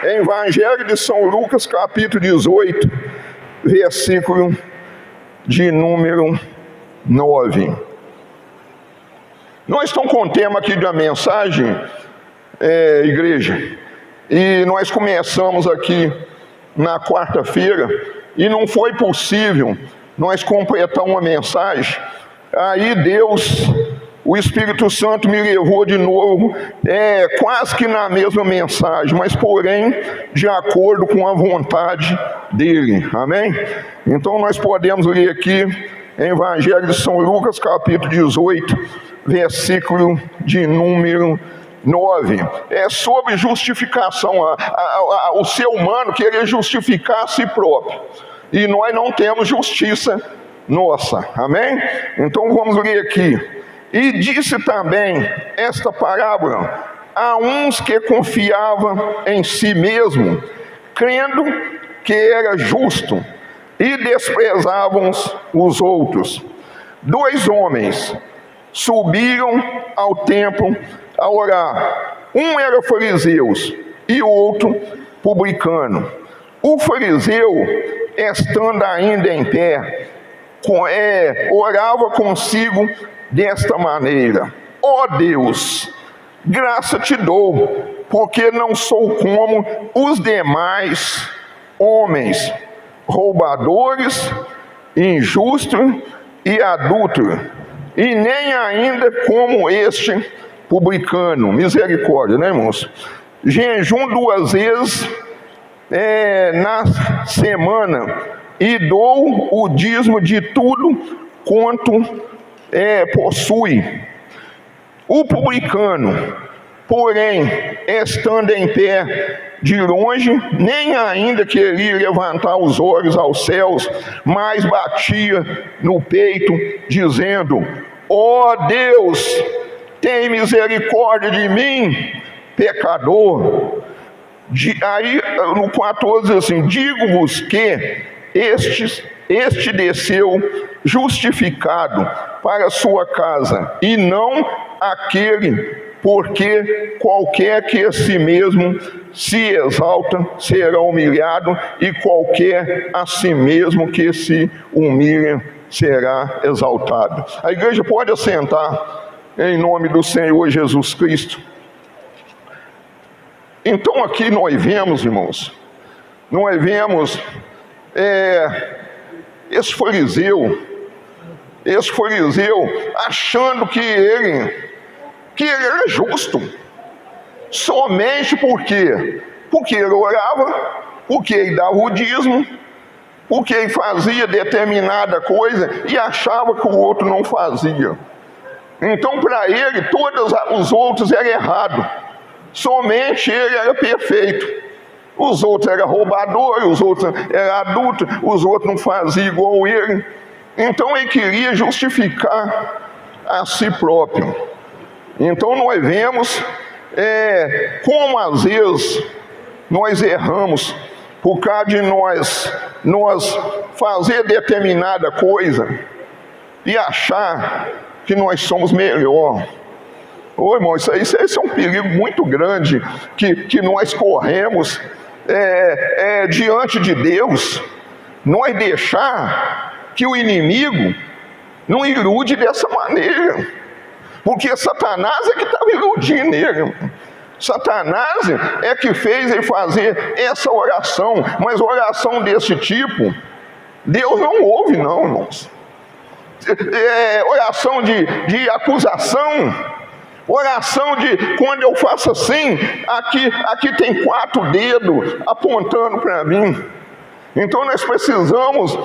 Evangelho de São Lucas, capítulo 18, versículo de número 9. Nós estamos com o tema aqui da mensagem, igreja, e nós começamos aqui na quarta-feira, e não foi possível nós completar uma mensagem. Aí Deus, o Espírito Santo me levou de novo, quase que na mesma mensagem, mas porém de acordo com a vontade dele, amém? Então nós podemos ler aqui Evangelho de São Lucas, capítulo 18, versículo de número 9. É sobre justificação, o ser humano querer justificar a si próprio, e nós não temos justiça nossa, amém? Então vamos ler aqui. E disse também esta parábola a uns que confiavam em si mesmo, crendo que era justo, e desprezavam os outros. 2 homens subiram ao templo a orar. Um era fariseu e o outro publicano. O fariseu, estando ainda em pé, orava consigo desta maneira: ó Deus, graça te dou, porque não sou como os demais homens, roubadores, injustos e adúlteros, e nem ainda como este publicano. Misericórdia, né, irmãos? Jejum 2 vezes na semana, e dou o dízimo de tudo quanto possui. O publicano, porém, estando em pé de longe, nem ainda queria levantar os olhos aos céus, mas batia no peito, dizendo: ó Deus, tem misericórdia de mim, pecador. Aí no 14 diz assim: digo-vos que este desceu justificado para sua casa, e não aquele, porque qualquer que a si mesmo se exalta será humilhado, e qualquer a si mesmo que se humilha será exaltado. A igreja pode assentar em nome do Senhor Jesus Cristo. Então aqui nós vemos, irmãos, esse fariseu achando que ele era justo, somente porque ele orava, porque ele dava o dízimo, porque ele fazia determinada coisa e achava que o outro não fazia. Então para ele todos os outros eram errados, somente ele era perfeito. Os outros eram roubadores, os outros eram adultos, os outros não faziam igual ele. Então ele queria justificar a si próprio. Então nós vemos como às vezes nós erramos por causa de nós fazer determinada coisa e achar que nós somos melhor. Ô irmão, isso é um perigo muito grande que nós corremos diante de Deus. Nós deixar que o inimigo não ilude dessa maneira, porque Satanás é que estava iludindo ele. Satanás é que fez ele fazer essa oração, mas oração desse tipo Deus não ouve, não, irmãos. Oração de acusação, oração de quando eu faço assim, aqui tem 4 dedos apontando para mim. Então nós precisamos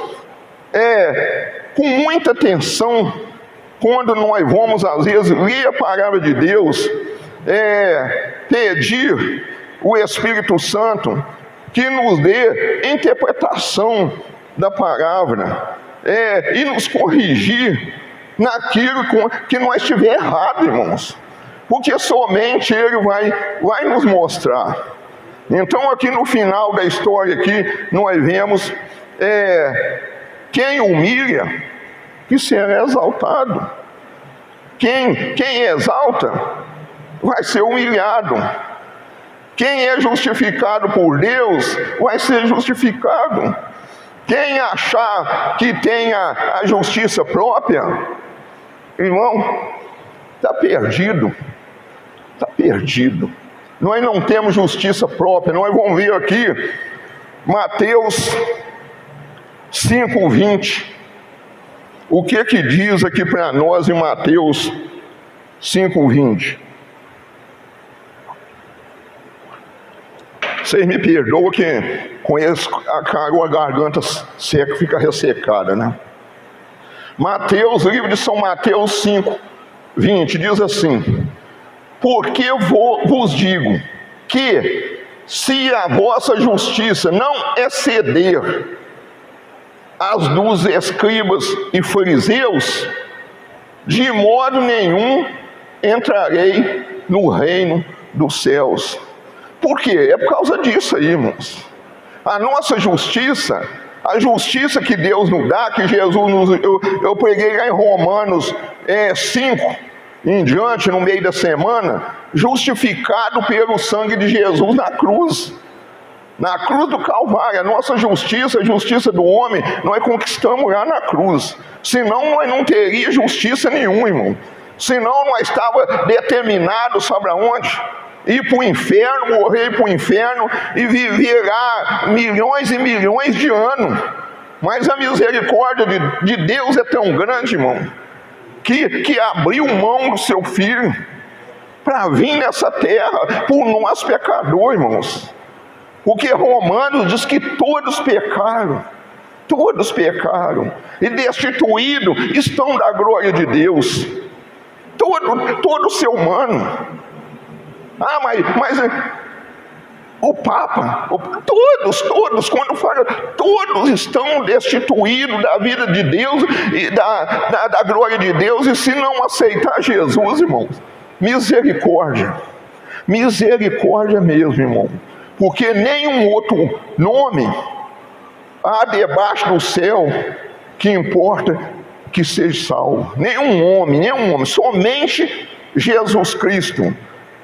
com muita atenção, quando nós vamos às vezes ler a palavra de Deus, pedir o Espírito Santo que nos dê interpretação da palavra, e nos corrigir naquilo que nós estiver errado, irmãos, porque somente Ele vai nos mostrar. Então aqui no final da história aqui, nós vemos quem humilha, que será exaltado. Quem exalta, vai ser humilhado. Quem é justificado por Deus vai ser justificado. Quem achar que tenha a justiça própria, irmão, está perdido. Está perdido. Nós não temos justiça própria. Nós vamos ver aqui Mateus 5:20. O que diz aqui para nós em Mateus 5:20? Vocês me perdoam que conheço a garganta seca, fica ressecada, né? Mateus, livro de São Mateus 5:20 diz assim: porque vos digo que, se a vossa justiça não exceder as dos escribas e fariseus, de modo nenhum entrarei no reino dos céus. Por quê? É por causa disso aí, irmãos. A nossa justiça, a justiça que Deus nos dá, que Jesus nos... Eu preguei lá em Romanos 5 em diante, no meio da semana, justificado pelo sangue de Jesus na cruz do Calvário. A nossa justiça, a justiça do homem, nós conquistamos lá na cruz. Senão nós não teria justiça nenhuma, irmão. Senão nós estava determinado, sabe aonde? Ir para o inferno, morrer para o inferno e viver lá milhões e milhões de anos. Mas a misericórdia de Deus é tão grande, irmão, que abriu mão do seu filho para vir nessa terra por nós pecadores, irmãos. Porque Romanos diz que todos pecaram e destituídos estão da glória de Deus. Todo ser humano. Mas o Papa, todos, quando fala, todos estão destituídos da vida de Deus e da glória de Deus, e se não aceitar Jesus, irmãos, misericórdia mesmo, irmão, porque nenhum outro nome há debaixo do céu que importa que seja salvo. Nenhum homem, somente Jesus Cristo.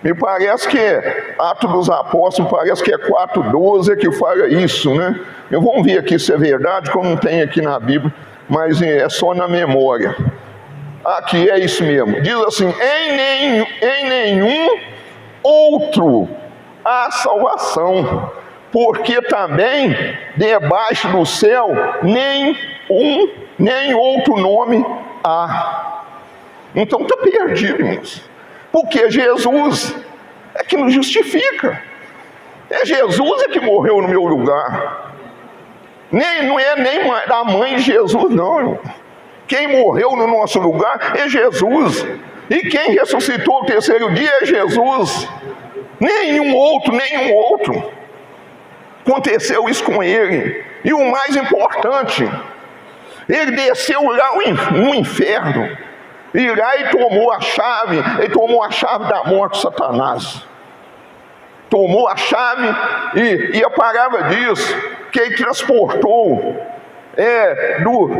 Me parece que é Atos dos Apóstolos, parece que é 4:12 que fala isso, né? Vamos ver aqui se é verdade, que eu não tenho aqui na Bíblia, mas é só na memória. Aqui é isso mesmo. Diz assim: em nenhum outro há salvação, porque também debaixo do céu nem outro nome há. Então está perdido, irmãos. Porque Jesus é que nos justifica. É Jesus que morreu no meu lugar. Não é nem a mãe de Jesus, não, irmão. Quem morreu no nosso lugar é Jesus. E quem ressuscitou o terceiro dia é Jesus. Nenhum outro. Aconteceu isso com ele. E o mais importante, ele desceu lá no inferno. E lá ele tomou a chave da morte de Satanás. Tomou a chave e a palavra diz que ele transportou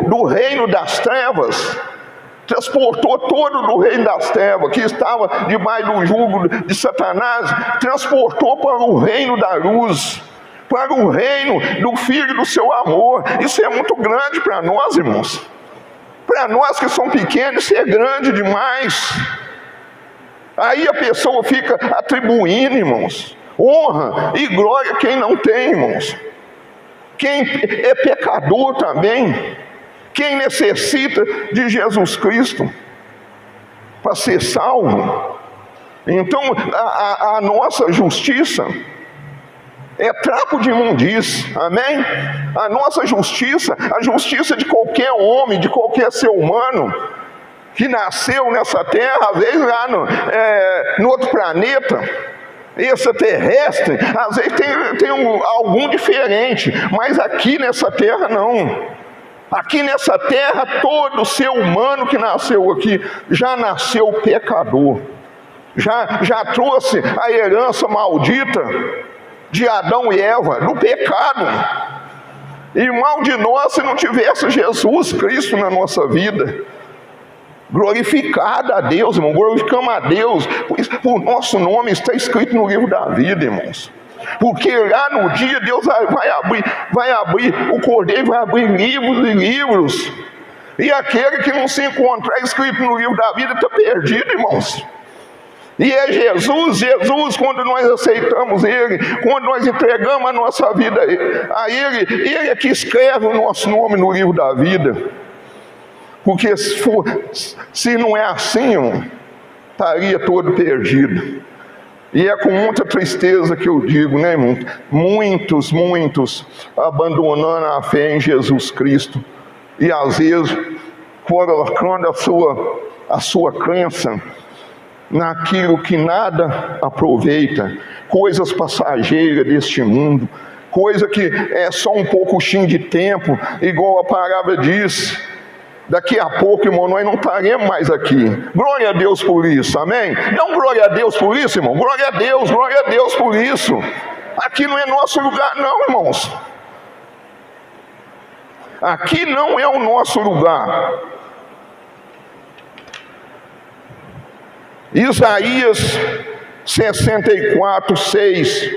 do reino das trevas, transportou todo do reino das trevas, que estava debaixo do jugo de Satanás, transportou para o reino da luz, para o reino do Filho do seu amor. Isso é muito grande para nós, irmãos. Para nós que somos pequenos, isso é grande demais. Aí a pessoa fica atribuindo, irmãos, honra e glória a quem não tem, irmãos. Quem é pecador também, quem necessita de Jesus Cristo para ser salvo. Então a nossa justiça é trapo de imundície, amém? A nossa justiça, a justiça de qualquer homem, de qualquer ser humano que nasceu nessa terra, às vezes lá no outro planeta, extraterrestre, às vezes tem algum diferente, mas aqui nessa terra não. Aqui nessa terra, todo ser humano que nasceu aqui já nasceu pecador, já trouxe a herança maldita de Adão e Eva, do pecado. E mal de nós se não tivesse Jesus Cristo na nossa vida. Glorificado a Deus, irmão, glorificamos a Deus, pois o nosso nome está escrito no livro da vida, irmãos. Porque lá no dia Deus vai abrir o cordeiro, vai abrir livros e livros. E aquele que não se encontrar escrito no livro da vida está perdido, irmãos. E é Jesus, quando nós aceitamos Ele, quando nós entregamos a nossa vida a Ele é que escreve o nosso nome no livro da vida. Porque se não é assim, irmão, estaria todo perdido. E é com muita tristeza que eu digo, né, irmão? Muitos abandonando a fé em Jesus Cristo. E às vezes colocando a sua crença naquilo que nada aproveita, coisas passageiras deste mundo, coisa que é só um pouquinho de tempo, igual a palavra diz. Daqui a pouco, irmão, nós não estaremos mais aqui. Glória a Deus por isso, amém? Não glória a Deus por isso, irmão. Glória a Deus por isso. Aqui não é nosso lugar não, irmãos. Aqui não é o nosso lugar. Isaías 64:6.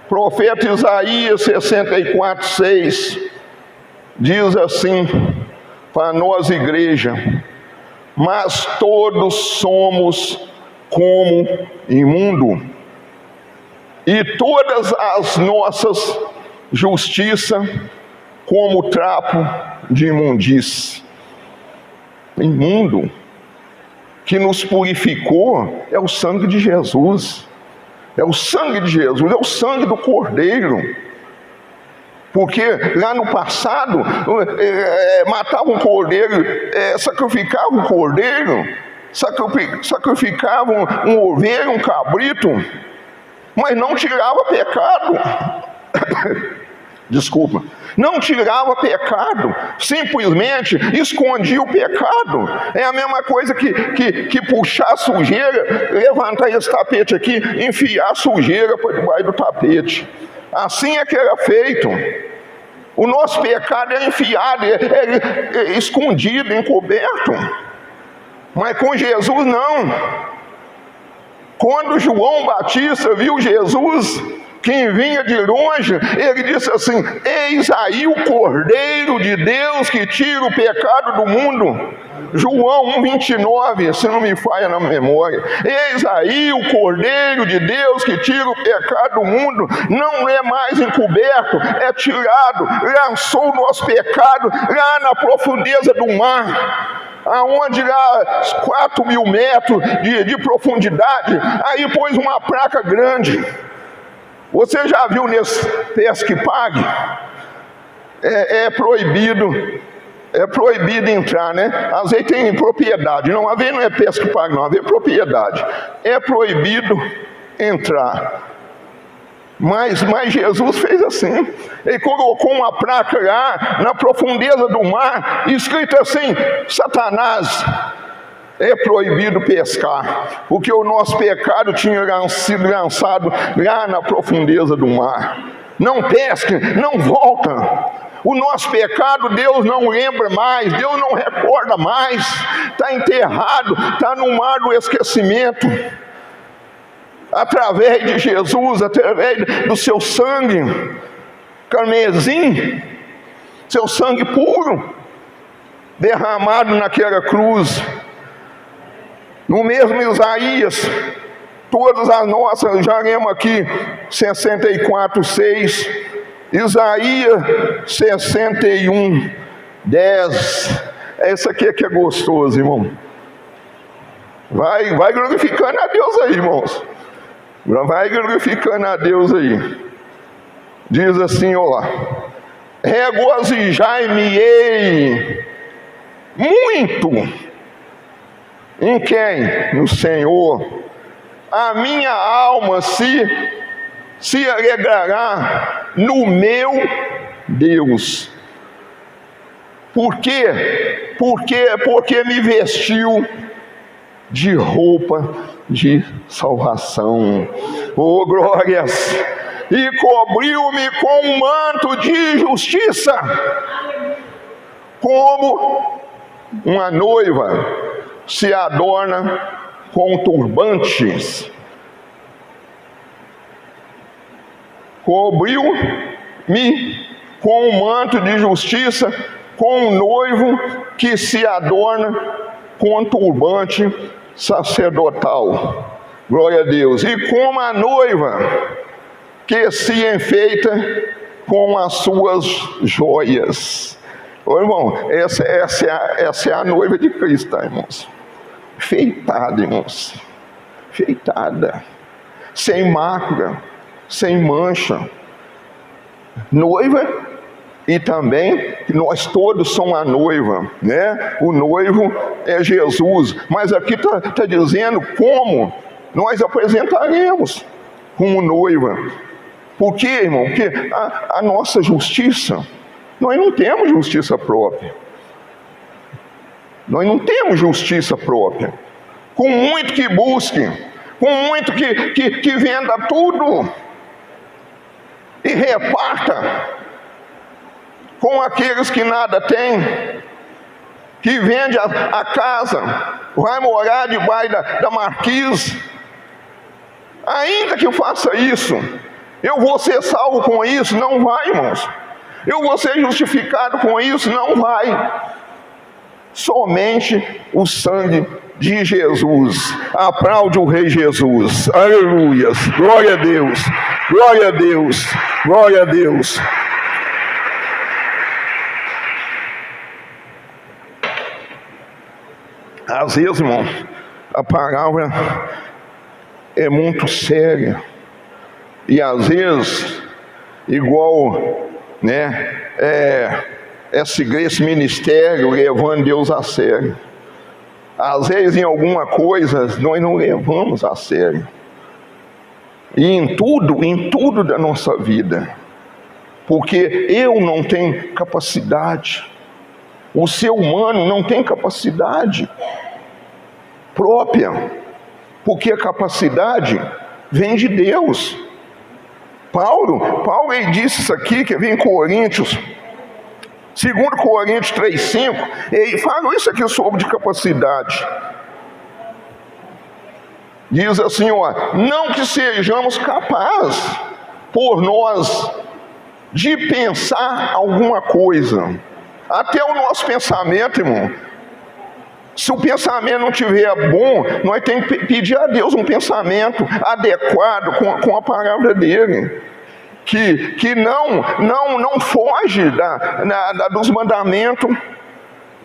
Profeta Isaías 64:6 diz assim para nós, igreja: mas todos somos como imundo, e todas as nossas justiças como trapo de imundície. Imundo, que nos purificou, é o sangue de Jesus. É o sangue de Jesus, é o sangue do Cordeiro. Porque lá no passado, matavam um cordeiro, sacrificavam um cordeiro, sacrificavam um ovelha, um cabrito, mas não tirava pecado. Desculpa. Não tirava pecado, simplesmente escondia o pecado. É a mesma coisa que puxar a sujeira, levantar esse tapete aqui, enfiar a sujeira para debaixo do tapete. Assim é que era feito. O nosso pecado é enfiado, é escondido, encoberto. Mas com Jesus não. Quando João Batista viu Jesus, quem vinha de longe, ele disse assim: eis aí o Cordeiro de Deus que tira o pecado do mundo. João 1,29, se não me falha na memória. Eis aí o Cordeiro de Deus que tira o pecado do mundo. Não é mais encoberto, é tirado. Lançou o nosso pecado lá na profundeza do mar, aonde lá 4.000 metros de profundidade. Aí pôs uma placa grande. Você já viu nesse pesca e pague? É proibido entrar, né? Às vezes tem propriedade. Não, às vezes não é pesca e pague, não. Às vezes é propriedade. É proibido entrar. Mas Jesus fez assim. Ele colocou uma placa lá na profundeza do mar, escrito assim: Satanás, é proibido pescar, porque o nosso pecado tinha sido lançado lá na profundeza do mar. Não pesque, não volta. O nosso pecado Deus não lembra mais, Deus não recorda mais. Está enterrado, está no mar do esquecimento. Através de Jesus, através do seu sangue carmesim, seu sangue puro, derramado naquela cruz. No mesmo Isaías, todas as nossas, já lemos aqui 64:6, Isaías 61:10. Essa aqui é que é gostoso, irmão. Vai glorificando a Deus aí, irmãos. Vai glorificando a Deus aí. Diz assim, ó: regozijai-me-ei muito. Em quem? No Senhor. A minha alma se alegrará no meu Deus. Por quê? Porque me vestiu de roupa de salvação. Oh, glórias! E cobriu-me com um manto de justiça. como uma noiva se adorna com turbantes. Cobriu-me com um manto de justiça, com um noivo que se adorna com um turbante sacerdotal. Glória a Deus. E como a noiva que se enfeita com as suas joias. Ô, irmão, essa é a noiva de Cristo, tá, irmãos? Feitada, irmãos. Feitada. Sem mácula, sem mancha. Noiva, e também nós todos somos a noiva, né? O noivo é Jesus. Mas aqui está dizendo como nós apresentaremos como noiva. Por quê, irmão? Porque a nossa justiça, nós não temos justiça própria. Nós não temos justiça própria. Com muito que busque, com muito que venda tudo e reparta com aqueles que nada têm, que vende a casa, vai morar debaixo da marquise. Ainda que eu faça isso, eu vou ser salvo com isso? Não vai, irmãos. Eu vou ser justificado com isso? Não vai. Somente o sangue de Jesus. Aplaude o Rei Jesus. Aleluia. Glória a Deus. Glória a Deus. Glória a Deus. Às vezes, irmão, a palavra é muito séria. E às vezes, igual, né, essa igreja, esse ministério, levando Deus a sério. Às vezes, em alguma coisa, nós não levamos a sério. E em tudo da nossa vida. Porque eu não tenho capacidade. O ser humano não tem capacidade própria. Porque a capacidade vem de Deus. Paulo ele disse isso aqui, que vem em Coríntios, 2 Coríntios 3,5, ele falou isso aqui sobre capacidade. Diz assim, ó, não que sejamos capazes por nós de pensar alguma coisa. Até o nosso pensamento, irmão, se o pensamento não estiver bom, nós temos que pedir a Deus um pensamento adequado com a palavra dele. Que não foge dos mandamentos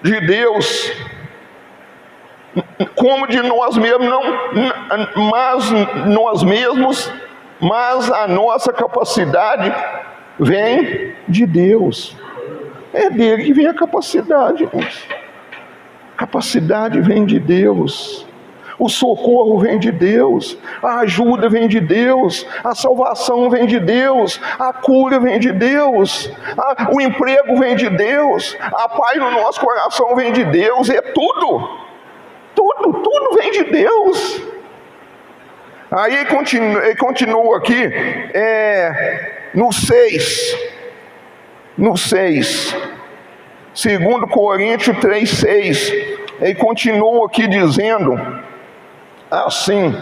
de Deus. Como de nós mesmos, mas a nossa capacidade vem de Deus. É dele que vem a capacidade, irmãos. A capacidade vem de Deus. O socorro vem de Deus. A ajuda vem de Deus. A salvação vem de Deus. A cura vem de Deus. O emprego vem de Deus. A paz no nosso coração vem de Deus. É tudo vem de Deus. Aí ele continua aqui, no 6, 2 Coríntios 3,6, ele continua aqui dizendo assim,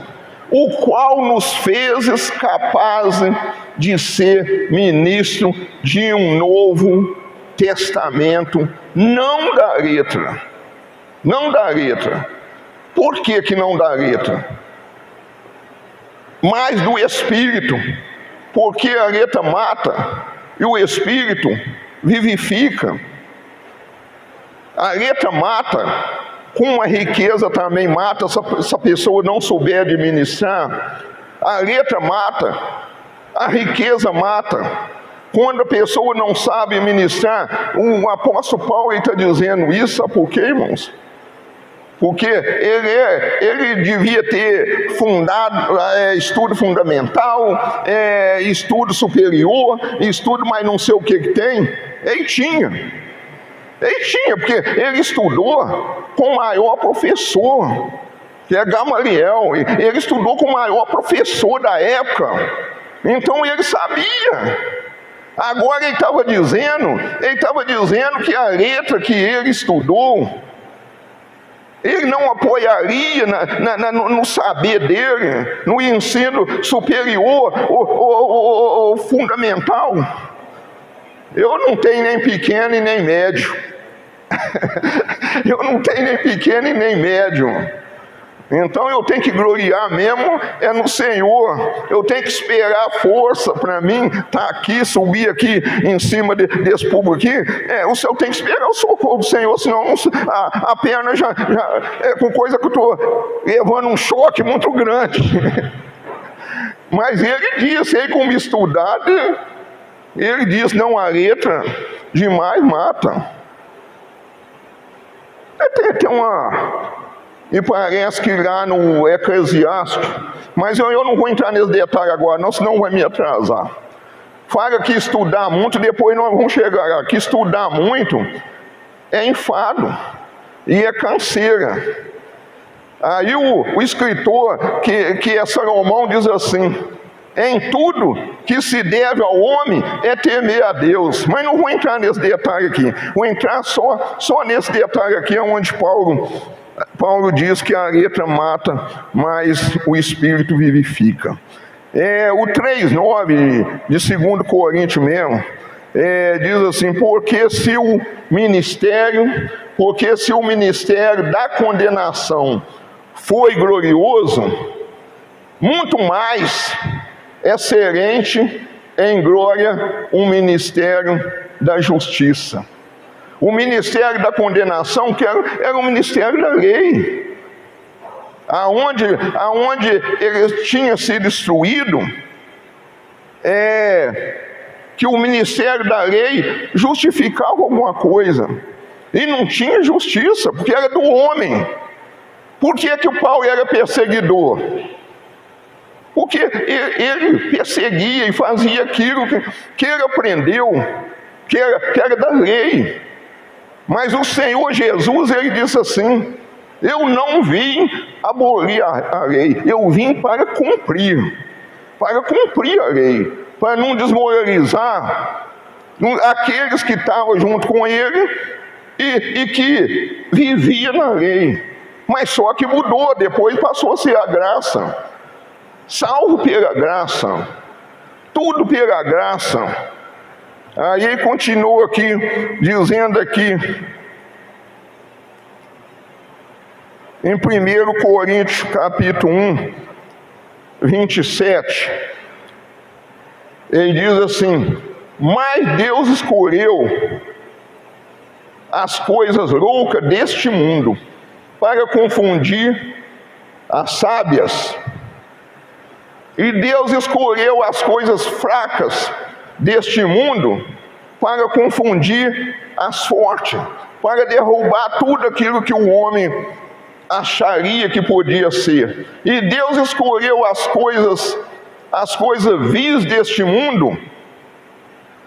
o qual nos fez capazes de ser ministro de um novo testamento, não da letra. Por que não da letra? Mas do Espírito, porque a letra mata e o Espírito vivifica. A letra mata, com a riqueza também mata, se a pessoa não souber administrar. A letra mata, a riqueza mata. Quando a pessoa não sabe administrar, o apóstolo Paulo está dizendo isso, sabe por quê, irmãos? Porque ele devia ter fundado estudo fundamental, estudo superior, estudo mais não sei o que tem. Ele tinha, porque ele estudou com o maior professor, que é Gamaliel. Ele estudou com o maior professor da época. Então ele sabia. Agora ele estava dizendo que a letra que ele estudou, ele não apoiaria no saber dele, no ensino superior ou fundamental. Eu não tenho nem pequeno e nem médio. Eu não tenho nem pequeno e nem médio. Então eu tenho que gloriar mesmo no Senhor. Eu tenho que esperar força para mim estar aqui, subir aqui em cima desse público aqui. O Senhor tem que esperar o socorro do Senhor, senão a perna já é com coisa que eu estou levando um choque muito grande. Mas ele disse, ele como estudado, ele diz, não, a letra demais mata. Tem uma... E parece que lá no Eclesiástico, mas eu não vou entrar nesse detalhe agora, não, senão vai me atrasar. Fala que estudar muito, depois nós vamos chegar lá, que estudar muito é enfado e é canseira. Aí o escritor, que é Salomão, diz assim, em tudo que se deve ao homem é temer a Deus. Mas não vou entrar nesse detalhe aqui, vou entrar só nesse detalhe aqui, onde Paulo diz que a letra mata, mas o Espírito vivifica. O 3,9 de 2 Coríntios mesmo, diz assim, porque se o ministério da condenação foi glorioso, muito mais excelente em glória o ministério da justiça. O ministério da condenação, que era o ministério da lei, aonde ele tinha sido instruído, que o ministério da lei justificava alguma coisa, e não tinha justiça, porque era do homem. Por que o Paulo era perseguidor? Porque ele perseguia e fazia aquilo que ele aprendeu, que era da lei. Mas o Senhor Jesus, ele disse assim, eu não vim abolir a lei, eu vim para cumprir a lei, para não desmoralizar aqueles que estavam junto com ele e que viviam na lei. Mas só que mudou, depois passou a ser a graça, salvo pela graça, tudo pela graça. Aí ele continua aqui, dizendo aqui, em 1 Coríntios capítulo 1, 27, ele diz assim, mas Deus escolheu as coisas loucas deste mundo, para confundir as sábias, e Deus escolheu as coisas fracas deste mundo para confundir as fortes, para derrubar tudo aquilo que o homem acharia que podia ser. E Deus escolheu as coisas vis deste mundo,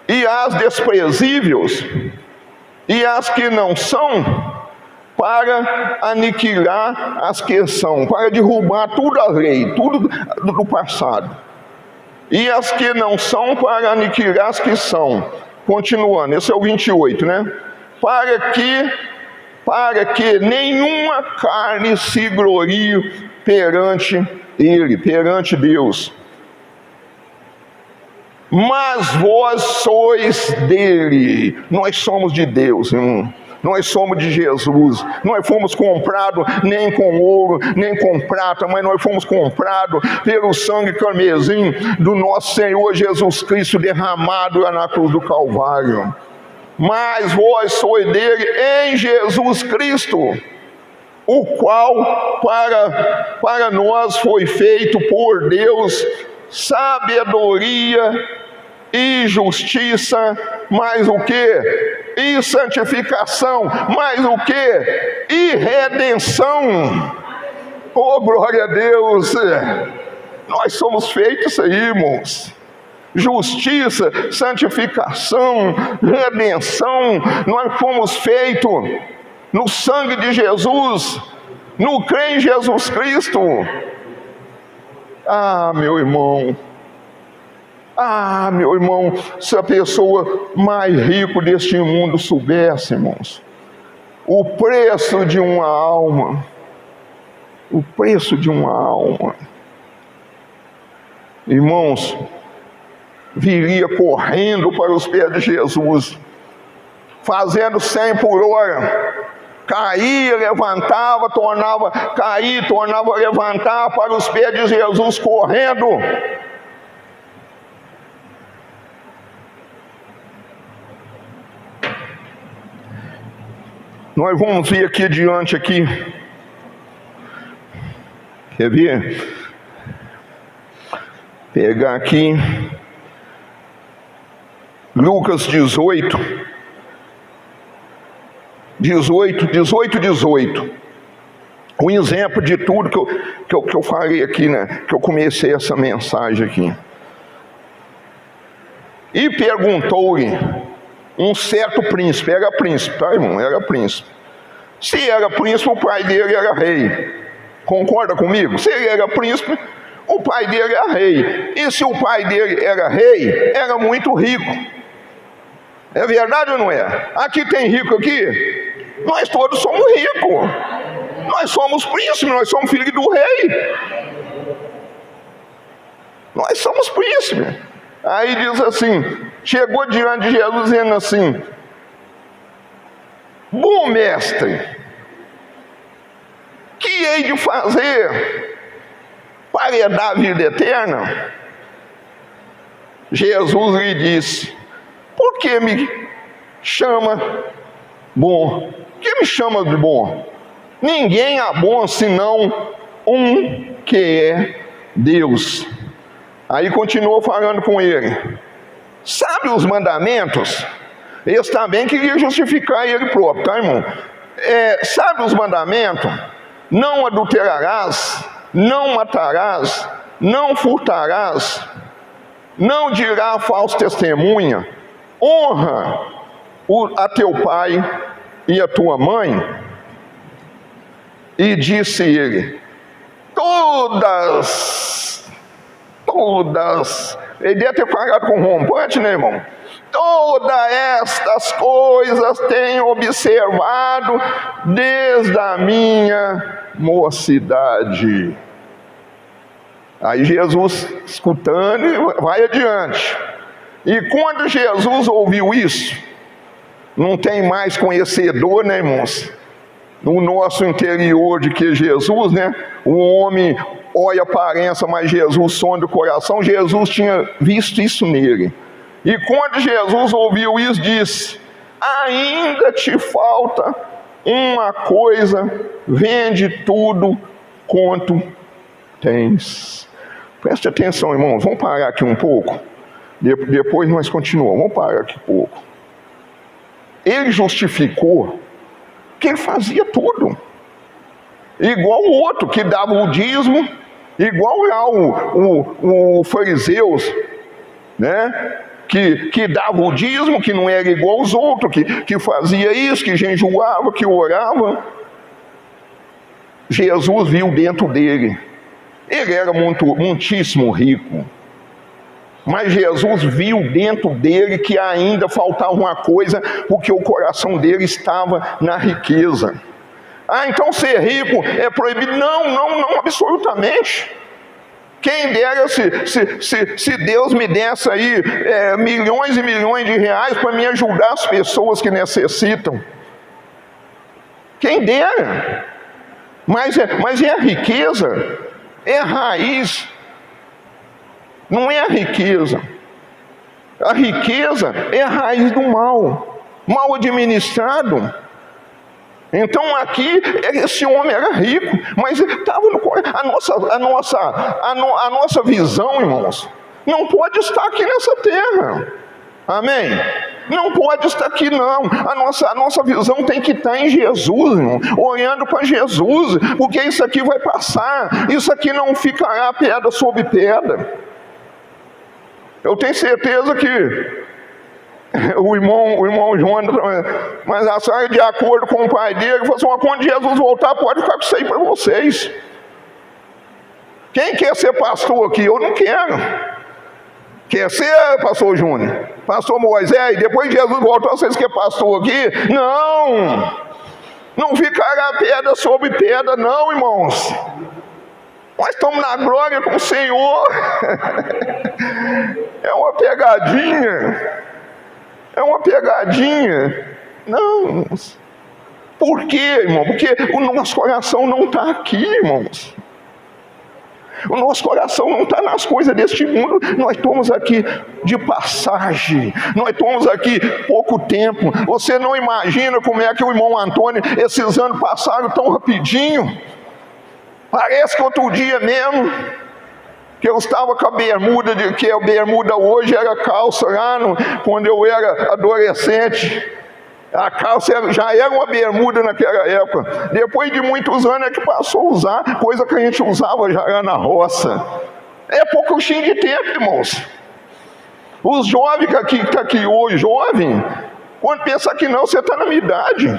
e as desprezíveis, e as que não são, para aniquilar as que são, para derrubar tudo a lei, tudo do passado. E as que não são, para aniquilar as que são. Continuando, esse é o 28, né? Para que nenhuma carne se glorie perante ele, perante Deus. Mas vós sois dele. Nós somos de Deus, irmão. Nós somos de Jesus. Nós fomos comprados nem com ouro, nem com prata, mas nós fomos comprados pelo sangue carmesim do nosso Senhor Jesus Cristo, derramado lá na cruz do Calvário. Mas vós sois dele em Jesus Cristo, o qual para nós foi feito por Deus sabedoria e justiça, mais o que? E santificação, mais o que? E redenção. Oh, glória a Deus! Nós somos feitos aí, irmãos. Justiça, santificação, redenção, nós fomos feitos no sangue de Jesus, no crer em Jesus Cristo. Ah, meu irmão, Ah, meu irmão, se a pessoa mais rica deste mundo soubesse, irmãos, o preço de uma alma, o preço de uma alma, irmãos, viria correndo para os pés de Jesus, fazendo 100 por hora, caía, levantava, tornava a cair, tornava a levantar para os pés de Jesus, correndo. Nós vamos ver aqui adiante aqui. Quer ver? Pegar aqui Lucas 18. Um exemplo de tudo que eu falei aqui, né? Que eu comecei essa mensagem aqui. E perguntou-lhe um certo príncipe, era príncipe, tá, irmão? Era príncipe. Se era príncipe, o pai dele era rei. Concorda comigo? Se ele era príncipe, o pai dele era rei. E se o pai dele era rei, era muito rico. É verdade ou não é? Aqui tem rico aqui? Nós todos somos ricos. Nós somos príncipes, nós somos filhos do rei. Nós somos príncipes. Aí diz assim, chegou diante de Jesus dizendo assim: bom mestre, que hei de fazer para herdar a vida eterna? Jesus lhe disse: por que me chama bom? Que me chama de bom? Ninguém é bom senão um que é Deus. Aí continuou falando com ele: sabe os mandamentos? Esse também queria justificar ele próprio, tá, irmão? Sabe os mandamentos? Não adulterarás, não matarás, não furtarás, não dirá falsa testemunha, honra a teu pai e a tua mãe. E disse ele: todas, ele deve ter falado com rompante, né, irmão? Todas estas coisas tenho observado desde a minha mocidade. Aí Jesus, escutando, vai adiante. E quando Jesus ouviu isso, não tem mais conhecedor, né, irmãos? No nosso interior de que Jesus, né? O homem olha a aparência, mas Jesus sonda o coração. Jesus tinha visto isso nele. E quando Jesus ouviu isso, disse: ainda te falta uma coisa, vende tudo quanto tens. Preste atenção, irmãos, vamos parar aqui um pouco. Depois nós continuamos, vamos parar aqui um pouco. Ele justificou que ele fazia tudo. Igual o outro que dava o dízimo, igual lá o fariseus, né? Que dava o dízimo, que não era igual aos outros, que fazia isso, que jejuava, que orava. Jesus viu dentro dele. Ele era muitíssimo rico. Mas Jesus viu dentro dele que ainda faltava uma coisa, porque o coração dele estava na riqueza. Ah, então ser rico é proibido? Não, absolutamente. Quem dera se Deus me desse aí milhões e milhões de reais para me ajudar as pessoas que necessitam. Quem dera. Mas é a riqueza, é a raiz. Não é a riqueza. A riqueza é a raiz do mal administrado. Então aqui, esse homem era rico, mas estava a nossa visão, irmãos, não pode estar aqui nessa terra. Amém? Não pode estar aqui, não. A nossa visão tem que estar em Jesus, irmão, olhando para Jesus, porque isso aqui vai passar, isso aqui não ficará pedra sobre pedra. Eu tenho certeza que o irmão Jonas, mas a senhora, de acordo com o pai dele, falou assim: quando Jesus voltar, pode ficar com isso aí para vocês. Quem quer ser pastor aqui? Eu não quero. Quer ser, pastor Júnior? Pastor Moisés? Depois de Jesus voltou, vocês querem pastor aqui? Não ficará pedra sobre pedra, não, irmãos. Nós estamos na glória com o Senhor. É uma pegadinha. É uma pegadinha. Não. Por quê, irmão? Porque o nosso coração não está aqui, irmãos. O nosso coração não está nas coisas deste mundo. Nós estamos aqui de passagem. Nós estamos aqui pouco tempo. Você não imagina como é que o irmão Antônio, esses anos passaram tão rapidinho. Parece que outro dia mesmo, que eu estava com a bermuda, que a bermuda hoje era calça lá, quando eu era adolescente. A calça já era uma bermuda naquela época. Depois de muitos anos é que passou a usar, coisa que a gente usava já lá na roça. É pouquinho de tempo, irmãos. Os jovens que estão aqui hoje, jovem, quando pensa que não, você está na minha idade.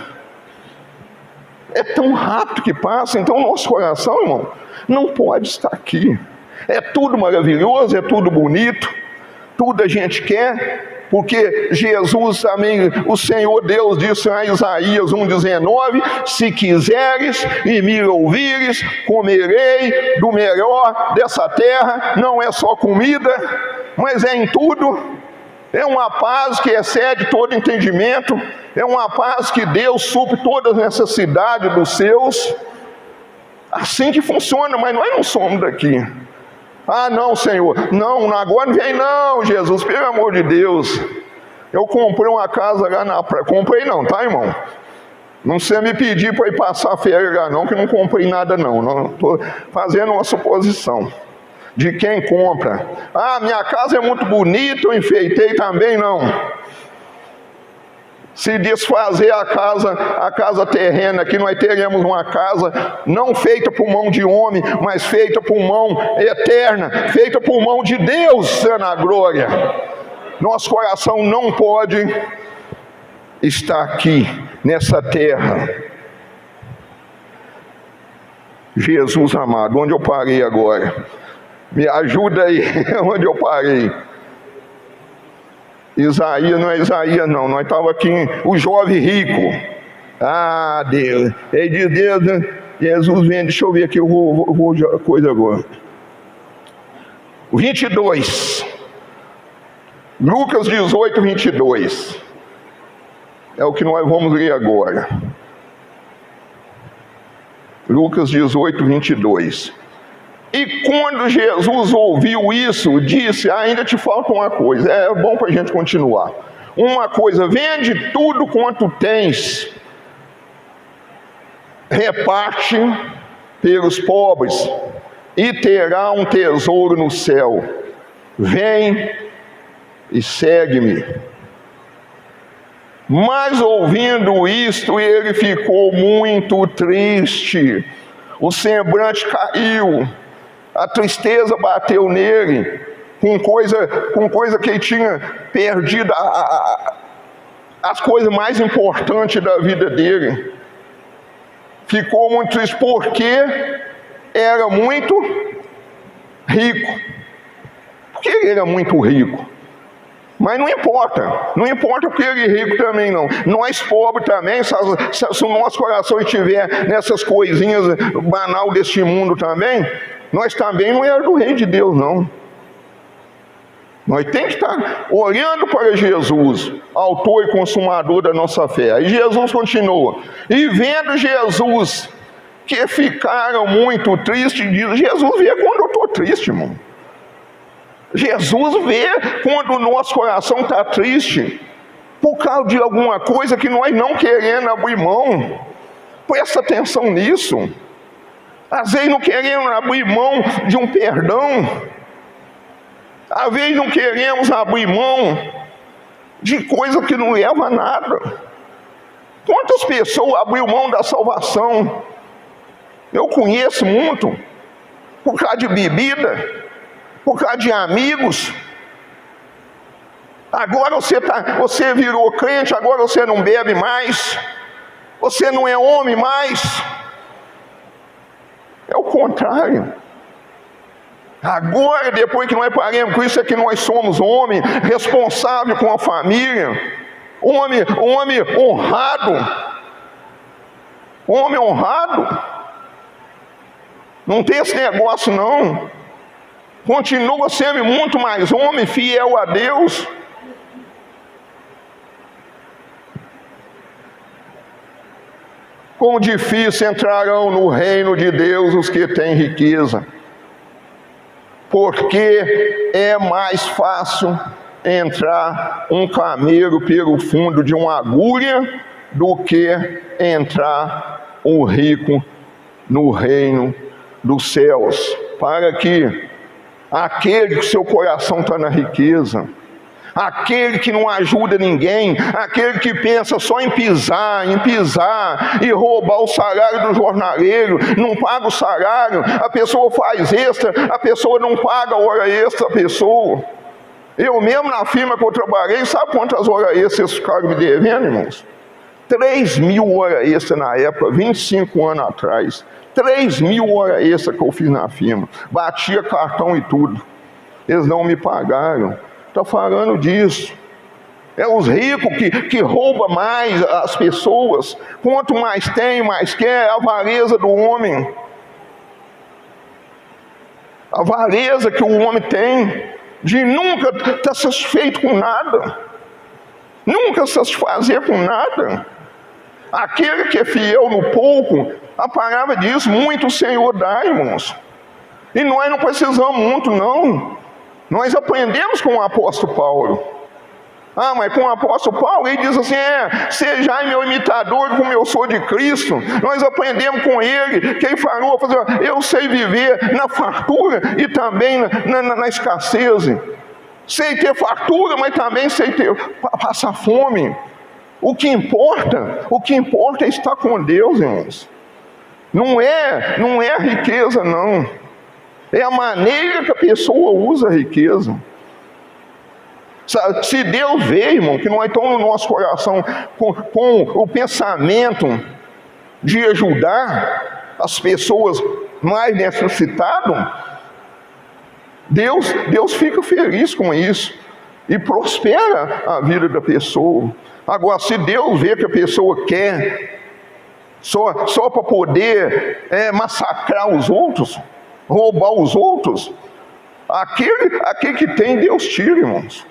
É tão rápido que passa. Então o nosso coração, irmão, não pode estar aqui. É tudo maravilhoso, é tudo bonito, tudo a gente quer, porque Jesus também, o Senhor Deus disse em Isaías 1,19: se quiseres e me ouvires, comerei do melhor dessa terra. Não é só comida, mas é em tudo. É uma paz que excede todo entendimento. É uma paz que Deus supre todas as necessidades dos seus. Assim que funciona, mas nós não somos daqui. Ah, não, Senhor, não, agora não vem não, Jesus, pelo amor de Deus. Eu comprei uma casa lá na praia. Comprei não, tá, irmão? Não precisa me pedir para ir passar férias lá não, que não comprei nada não. Estou fazendo uma suposição de quem compra. Ah, minha casa é muito bonita, eu enfeitei também, não. Se desfazer a casa terrena, aqui nós teremos uma casa não feita por mão de homem, mas feita por mão eterna, feita por mão de Deus na glória. Nosso coração não pode estar aqui nessa terra. Jesus amado, onde eu parei agora? Me ajuda aí, onde eu parei? Isaías, não é Isaías não, nós estávamos aqui, o jovem rico. Ah, Deus, ele diz, Deus, Jesus vem, deixa eu ver aqui, eu vou coisa agora. 22, Lucas 18, 22, é o que nós vamos ler agora. Lucas 18, 22. E quando Jesus ouviu isso, disse, ainda te falta uma coisa, é bom para a gente continuar. Uma coisa, vende tudo quanto tens, reparte pelos pobres, e terá um tesouro no céu. Vem e segue-me. Mas ouvindo isto, ele ficou muito triste, o semblante caiu, a tristeza bateu nele, com coisa que ele tinha perdido as coisas mais importantes da vida dele. Ficou muito triste porque era muito rico. Porque ele era muito rico. Mas não importa porque ele é rico também não. Nós pobres também, se o nosso coração estiver nessas coisinhas banal deste mundo também, nós também não é do reino de Deus não. Nós temos que estar olhando para Jesus, autor e consumador da nossa fé. Aí Jesus continua, e vendo Jesus que ficaram muito tristes, diz, Jesus vê quando eu estou triste, irmão. Jesus vê quando o nosso coração está triste, por causa de alguma coisa que nós não queremos abrir mão. Presta atenção nisso. Às vezes não queremos abrir mão de um perdão. Às vezes não queremos abrir mão de coisa que não leva a nada. Quantas pessoas abriram mão da salvação? Eu conheço muito, por causa de bebida, por causa de amigos. Agora você virou crente, agora você não bebe mais, você não é homem mais. É o contrário. Agora, depois que nós paremos com isso, é que nós somos homem responsável com a família, homem honrado, homem honrado. Não tem esse negócio não. Continua sendo muito mais homem, fiel a Deus. Quão difícil entrarão no reino de Deus os que têm riqueza, porque é mais fácil entrar um camelo pelo fundo de uma agulha do que entrar um rico no reino dos céus. Para que aquele que seu coração está na riqueza, aquele que não ajuda ninguém, aquele que pensa só em pisar e roubar o salário do jornaleiro, não paga o salário, a pessoa faz extra, a pessoa não paga a hora extra a pessoa. Eu mesmo na firma que eu trabalhei, sabe quantas horas extras esses caras me devendo, irmãos? 3.000 horas extras na época, 25 anos atrás. 3.000 horas extras que eu fiz na firma. Batia cartão e tudo. Eles não me pagaram. Está falando disso. É os ricos que roubam mais as pessoas. Quanto mais tem, mais quer. A avareza do homem. A avareza que o homem tem de nunca estar satisfeito com nada. Nunca satisfazer com nada. Aquele que é fiel no pouco, a palavra diz, muito o Senhor dá, irmãos. E nós não precisamos muito, não. Nós aprendemos com o apóstolo Paulo. Mas com o apóstolo Paulo, ele diz assim, sejai meu imitador como eu sou de Cristo. Nós aprendemos com ele, que ele falou, eu sei viver na fartura e também na escassez. Sei ter fartura, mas também sei passar fome. O que importa é estar com Deus, irmãos. Não é a riqueza, não. É a maneira que a pessoa usa a riqueza. Se Deus vê, irmão, que nós estamos no nosso coração com o pensamento de ajudar as pessoas mais necessitadas, Deus fica feliz com isso e prospera a vida da pessoa. Agora, se Deus vê que a pessoa quer só para poder massacrar os outros, roubar os outros, aquele que tem, Deus tira, irmãos.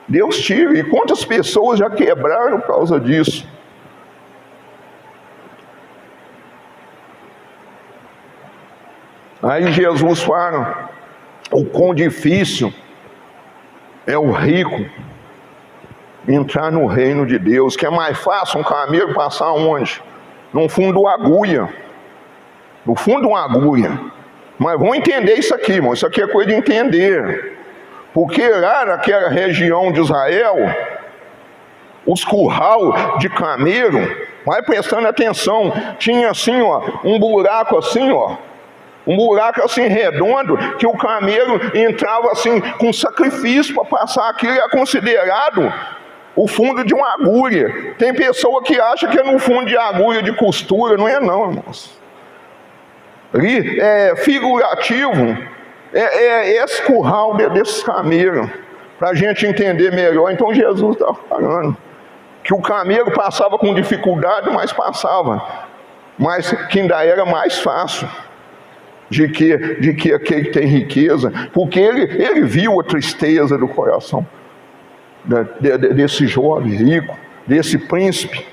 Deus tira. E quantas pessoas já quebraram por causa disso? Aí Jesus fala, o quão difícil é o rico entrar no reino de Deus, que é mais fácil um camelo passar onde? No fundo de uma agulha. No fundo de uma agulha. Mas vamos entender isso aqui, irmão. Isso aqui é coisa de entender. Porque lá naquela região de Israel, os curral de camelo, vai prestando atenção, tinha assim, um buraco assim, um buraco assim redondo, que o camelo entrava assim com sacrifício para passar. Aquilo é considerado o fundo de uma agulha. Tem pessoa que acha que é no fundo de agulha de costura. Não é não, irmãos. Ali é figurativo, esse curral desses camelos, para a gente entender melhor. Então Jesus está falando que o camelo passava com dificuldade, mas passava, mas que ainda era mais fácil de que aquele que tem riqueza, porque ele viu a tristeza do coração desse jovem rico, desse príncipe.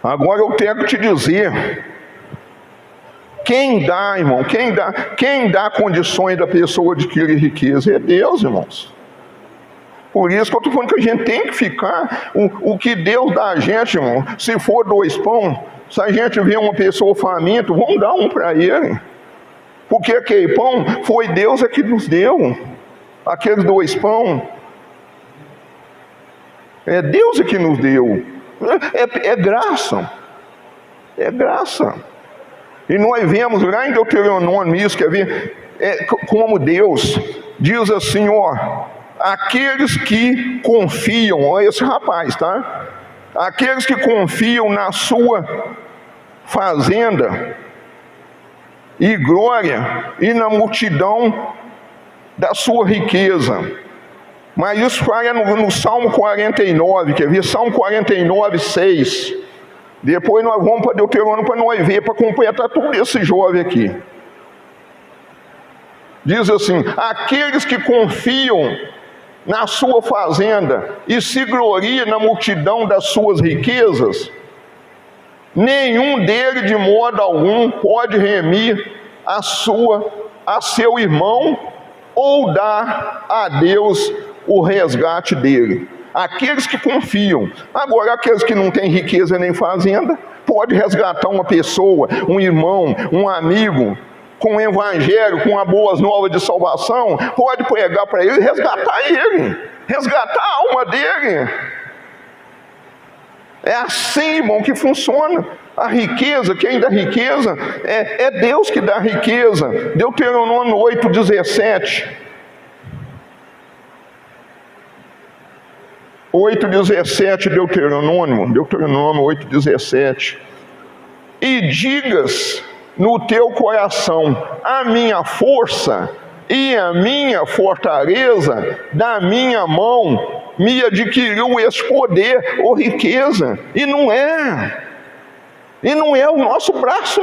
Agora eu tenho que te dizer, quem dá, irmão, quem dá condições da pessoa adquirir riqueza é Deus, irmãos. Por isso que eu estou falando que a gente tem que ficar, o que Deus dá a gente, irmão. Se for 2 pães, se a gente vê uma pessoa faminta, vamos dar um para ele. Porque aquele pão foi Deus que nos deu. Aqueles 2 pães, é Deus que nos deu. É graça. É graça. E nós vemos lá em Deuteronômio isso, quer ver? Como Deus diz assim, aqueles que confiam, esse rapaz, tá? Aqueles que confiam na sua fazenda e glória, e na multidão da sua riqueza. Mas isso fala no Salmo 49, quer ver? Salmo 49, 6. Depois nós vamos para Deuteronômio para nós ver, para completar tudo esse jovem aqui. Diz assim: aqueles que confiam na sua fazenda e se gloriam na multidão das suas riquezas, nenhum deles de modo algum pode remir a seu irmão ou dar a Deus o resgate dele. Aqueles que confiam. Agora, aqueles que não têm riqueza nem fazenda, pode resgatar uma pessoa, um irmão, um amigo, com o evangelho, com as boas novas de salvação, pode pregar para ele, resgatar a alma dele. É assim, irmão, que funciona. A riqueza, quem dá riqueza, é Deus que dá riqueza. Deuteronômio 8,17. 8,17, Deuteronômio 8,17. E digas no teu coração: a minha força e a minha fortaleza da minha mão me adquiriu esse poder ou riqueza. E não é o nosso braço,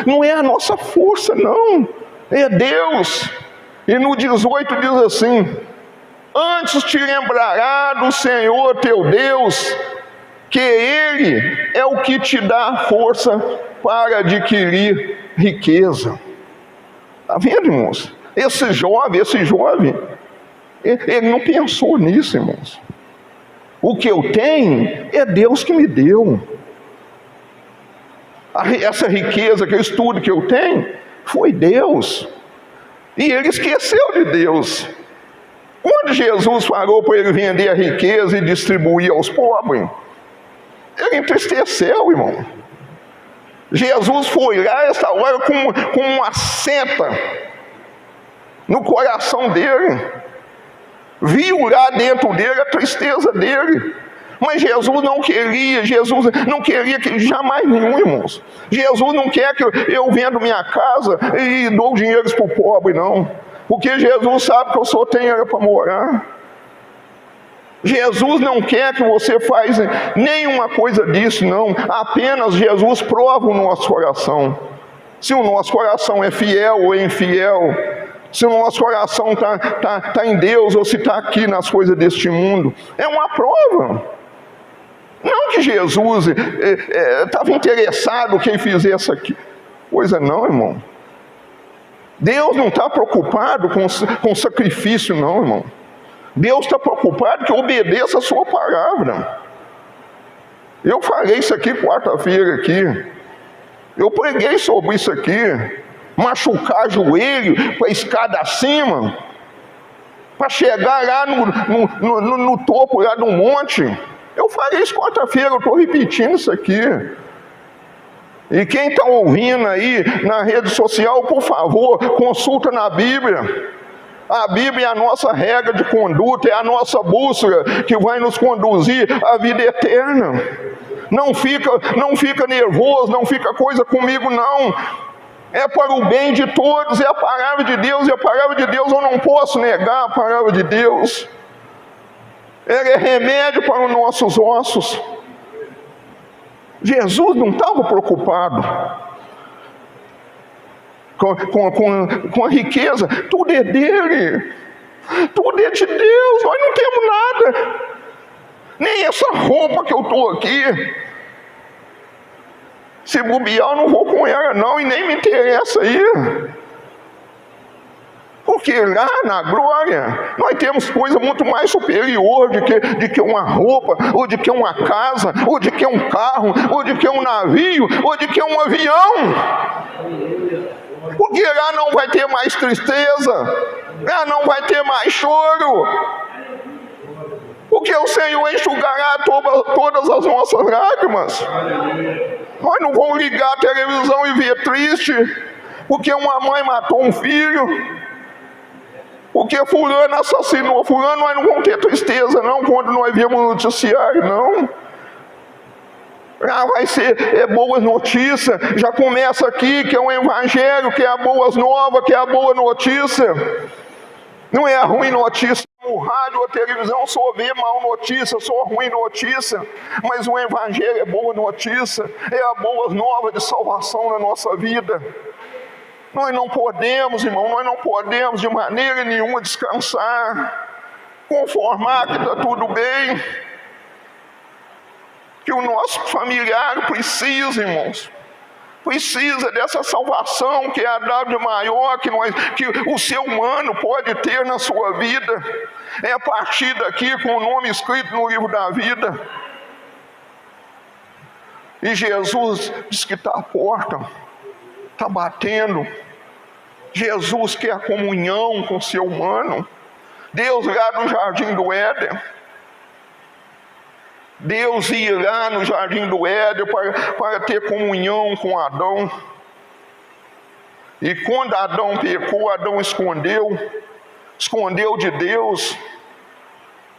não é a nossa força, não, é Deus. E no 18 diz assim: antes te lembrará do Senhor teu Deus, que Ele é o que te dá força para adquirir riqueza. Está vendo, irmãos? Esse jovem, ele não pensou nisso, irmãos. O que eu tenho é Deus que me deu. Essa riqueza, que eu estudo que eu tenho, foi Deus. E ele esqueceu de Deus. Quando Jesus falou para ele vender a riqueza e distribuir aos pobres, ele entristeceu, irmão. Jesus foi lá essa hora com uma seta no coração dele. Viu lá dentro dele a tristeza dele. Mas Jesus não queria que jamais nenhum, irmãos. Jesus não quer que eu vendo minha casa e dou dinheiro para o pobre, não. Porque Jesus sabe que eu só tenho para morar. Jesus não quer que você faça nenhuma coisa disso, não. Apenas Jesus prova o nosso coração. Se o nosso coração é fiel ou infiel, se o nosso coração está em Deus ou se está aqui nas coisas deste mundo, é uma prova. Não que Jesus estava interessado quem fizesse aqui. Coisa não, irmão. Deus não está preocupado com sacrifício, não, irmão. Deus está preocupado que eu obedeça a sua palavra. Eu falei isso aqui quarta-feira aqui. Eu preguei sobre isso aqui. Machucar joelho para a escada acima, para chegar lá no topo lá do monte. Eu falei isso quarta-feira, eu estou repetindo isso aqui. E quem está ouvindo aí na rede social, por favor, consulta na Bíblia. A Bíblia é a nossa regra de conduta, é a nossa bússola que vai nos conduzir à vida eterna. Não fica nervoso, não fica coisa comigo, não. É para o bem de todos, é a palavra de Deus, e a palavra de Deus eu não posso negar a palavra de Deus. Ela é remédio para os nossos ossos. Jesus não estava preocupado com a riqueza. Tudo é dele, tudo é de Deus. Nós não temos nada, nem essa roupa que eu estou aqui. Se bobear, eu não vou com ela não, e nem me interessa aí. Porque lá na glória, nós temos coisa muito mais superior de que uma roupa, ou de que uma casa, ou de que um carro, ou de que um navio, ou de que um avião. Porque lá não vai ter mais tristeza, lá não vai ter mais choro. Porque o Senhor enxugará todas as nossas lágrimas. Nós não vamos ligar a televisão e ver triste, porque uma mãe matou um filho, porque fulano assassinou fulano. Nós não vamos ter tristeza não, quando nós vemos o noticiário, não. Já vai ser boas notícias, já começa aqui, que é o Evangelho, que é a boas novas, que é a boa notícia. Não é a ruim notícia, no rádio ou televisão só vê mal notícia, só ruim notícia, mas o Evangelho é boa notícia, é a boas novas de salvação na nossa vida. Nós não podemos, irmão, nós não podemos de maneira nenhuma descansar, conformar que está tudo bem, que o nosso familiar precisa, irmãos, precisa dessa salvação que é a dádiva maior que o ser humano pode ter na sua vida. É a partir daqui com o nome escrito no livro da vida. E Jesus diz que está à porta, está batendo. Jesus quer a comunhão com o ser humano. Deus lá no jardim do Éden, Deus ia lá no jardim do Éden para ter comunhão com Adão. E quando Adão pecou, Adão escondeu de Deus.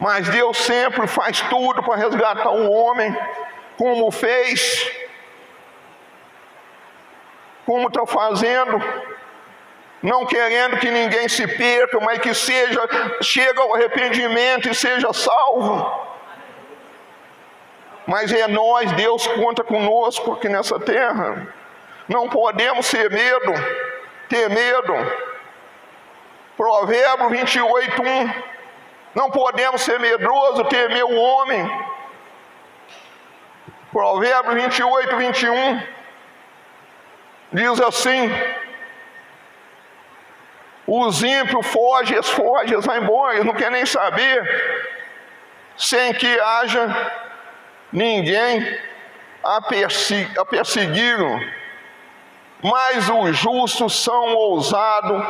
Mas Deus sempre faz tudo para resgatar o homem, como fez, como está fazendo, não querendo que ninguém se perca, mas que chegue ao arrependimento e seja salvo. Mas é nós, Deus conta conosco aqui nessa terra. Não podemos ter medo. Provérbios 28:1. Não podemos ser medrosos, temer o homem. Provérbios 28:21. Diz assim: os ímpios fogem, eles vão embora, eles não querem nem saber, sem que haja ninguém a persegui-lo. Mas os justos são ousados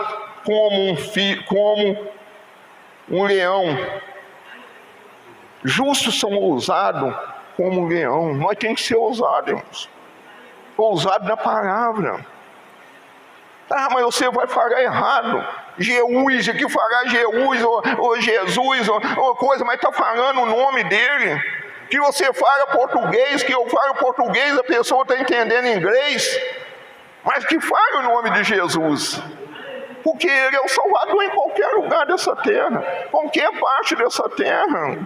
como um leão. Justos são ousados como um leão. Nós temos que ser ousados, irmãos. Ousados na palavra. Ah, mas você vai falar errado. Jeús, aqui falar Jeús ou Jesus ou coisa, mas está falando o nome dele. Que você fala português, que eu falo português, a pessoa está entendendo inglês, mas que fala o nome de Jesus, porque Ele é o Salvador em qualquer lugar dessa terra, qualquer parte dessa terra.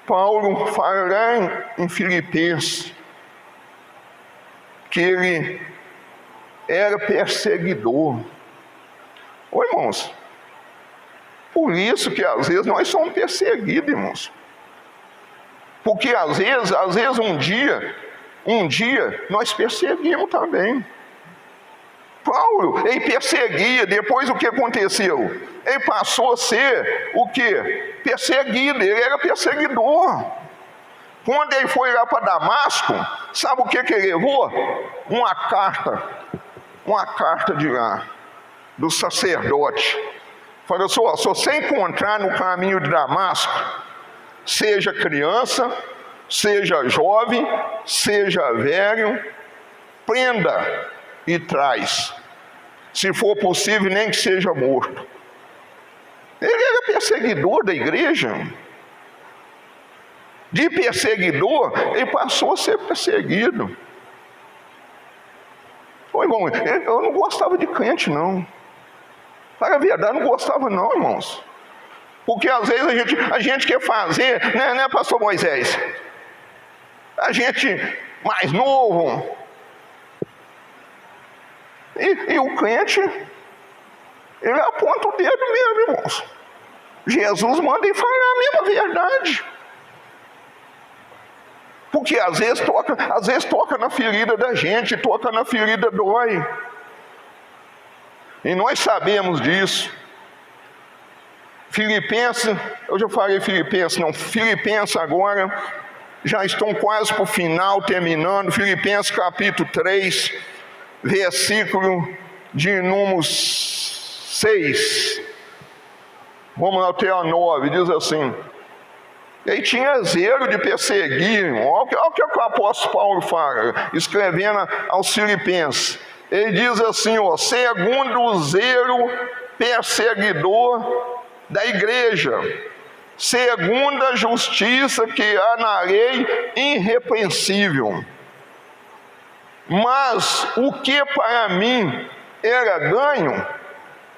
Paulo fala lá em Filipenses que ele era perseguidor. Ô irmãos, por isso que às vezes nós somos perseguidos, irmãos. Porque às vezes um dia nós perseguimos também. Paulo, ele perseguia, depois o que aconteceu? Ele passou a ser o quê? Perseguido, ele era perseguidor. Quando ele foi lá para Damasco, sabe o que ele levou? Uma carta de lá, do sacerdote. Falou assim: se você encontrar no caminho de Damasco, seja criança, seja jovem, seja velho, prenda e traz. Se for possível, nem que seja morto. Ele era perseguidor da igreja. De perseguidor, ele passou a ser perseguido. Ô, irmão, eu não gostava de crente, não. Para a verdade, não gostava não, irmãos. Porque às vezes a gente quer fazer, né, pastor Moisés? A gente mais novo. E o crente, ele aponta o dedo mesmo, irmãos. Jesus manda ele falar a mesma verdade. Porque às vezes toca na ferida da gente, toca na ferida, dói. E nós sabemos disso. Filipenses, eu já falei Filipenses agora, já estão quase para o final, terminando. Filipenses capítulo 3, versículo de número 6. Vamos lá até a 9, diz assim: ele tinha zelo de perseguir, olha o que o apóstolo Paulo fala, escrevendo aos Filipenses. Ele diz assim, segundo o zelo perseguidor da igreja, segundo a justiça que há na lei, irrepreensível. Mas o que para mim era ganho,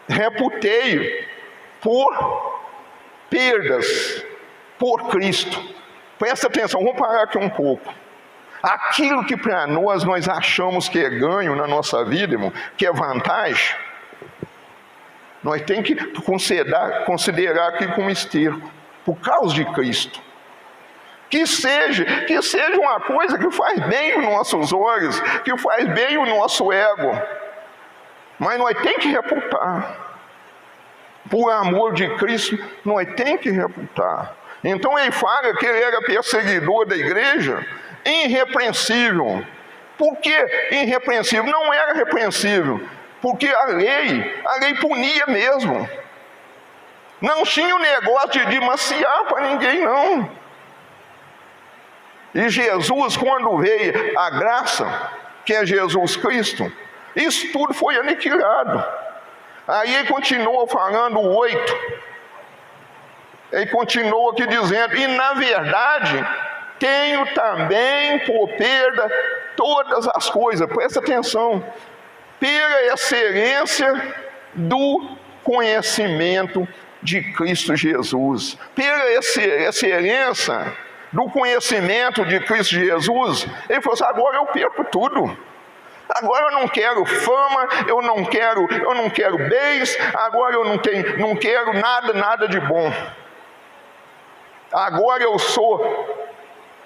reputei por perdas por Cristo. Presta atenção, vamos parar aqui um pouco. Aquilo que para nós achamos que é ganho na nossa vida, irmão, que é vantagem, nós temos que considerar aqui como esterco, por causa de Cristo. Que seja uma coisa que faz bem os nossos olhos, que faz bem o nosso ego, mas nós temos que reputar. Por amor de Cristo, nós temos que reputar. Então ele fala que ele era perseguidor da igreja, irrepreensível. Por que irrepreensível? Não era repreensível, porque a lei punia mesmo. Não tinha o negócio de maciar para ninguém, não. E Jesus, quando veio a graça, que é Jesus Cristo, isso tudo foi aniquilado. Aí ele continua falando o 8. Ele continua aqui dizendo, e na verdade, tenho também por perda todas as coisas, presta atenção, pela excelência do conhecimento de Cristo Jesus. Pela excelência do conhecimento de Cristo Jesus, ele falou assim, agora eu perco tudo. Agora eu não quero fama, eu não quero bens, agora eu não quero nada de bom. Agora eu sou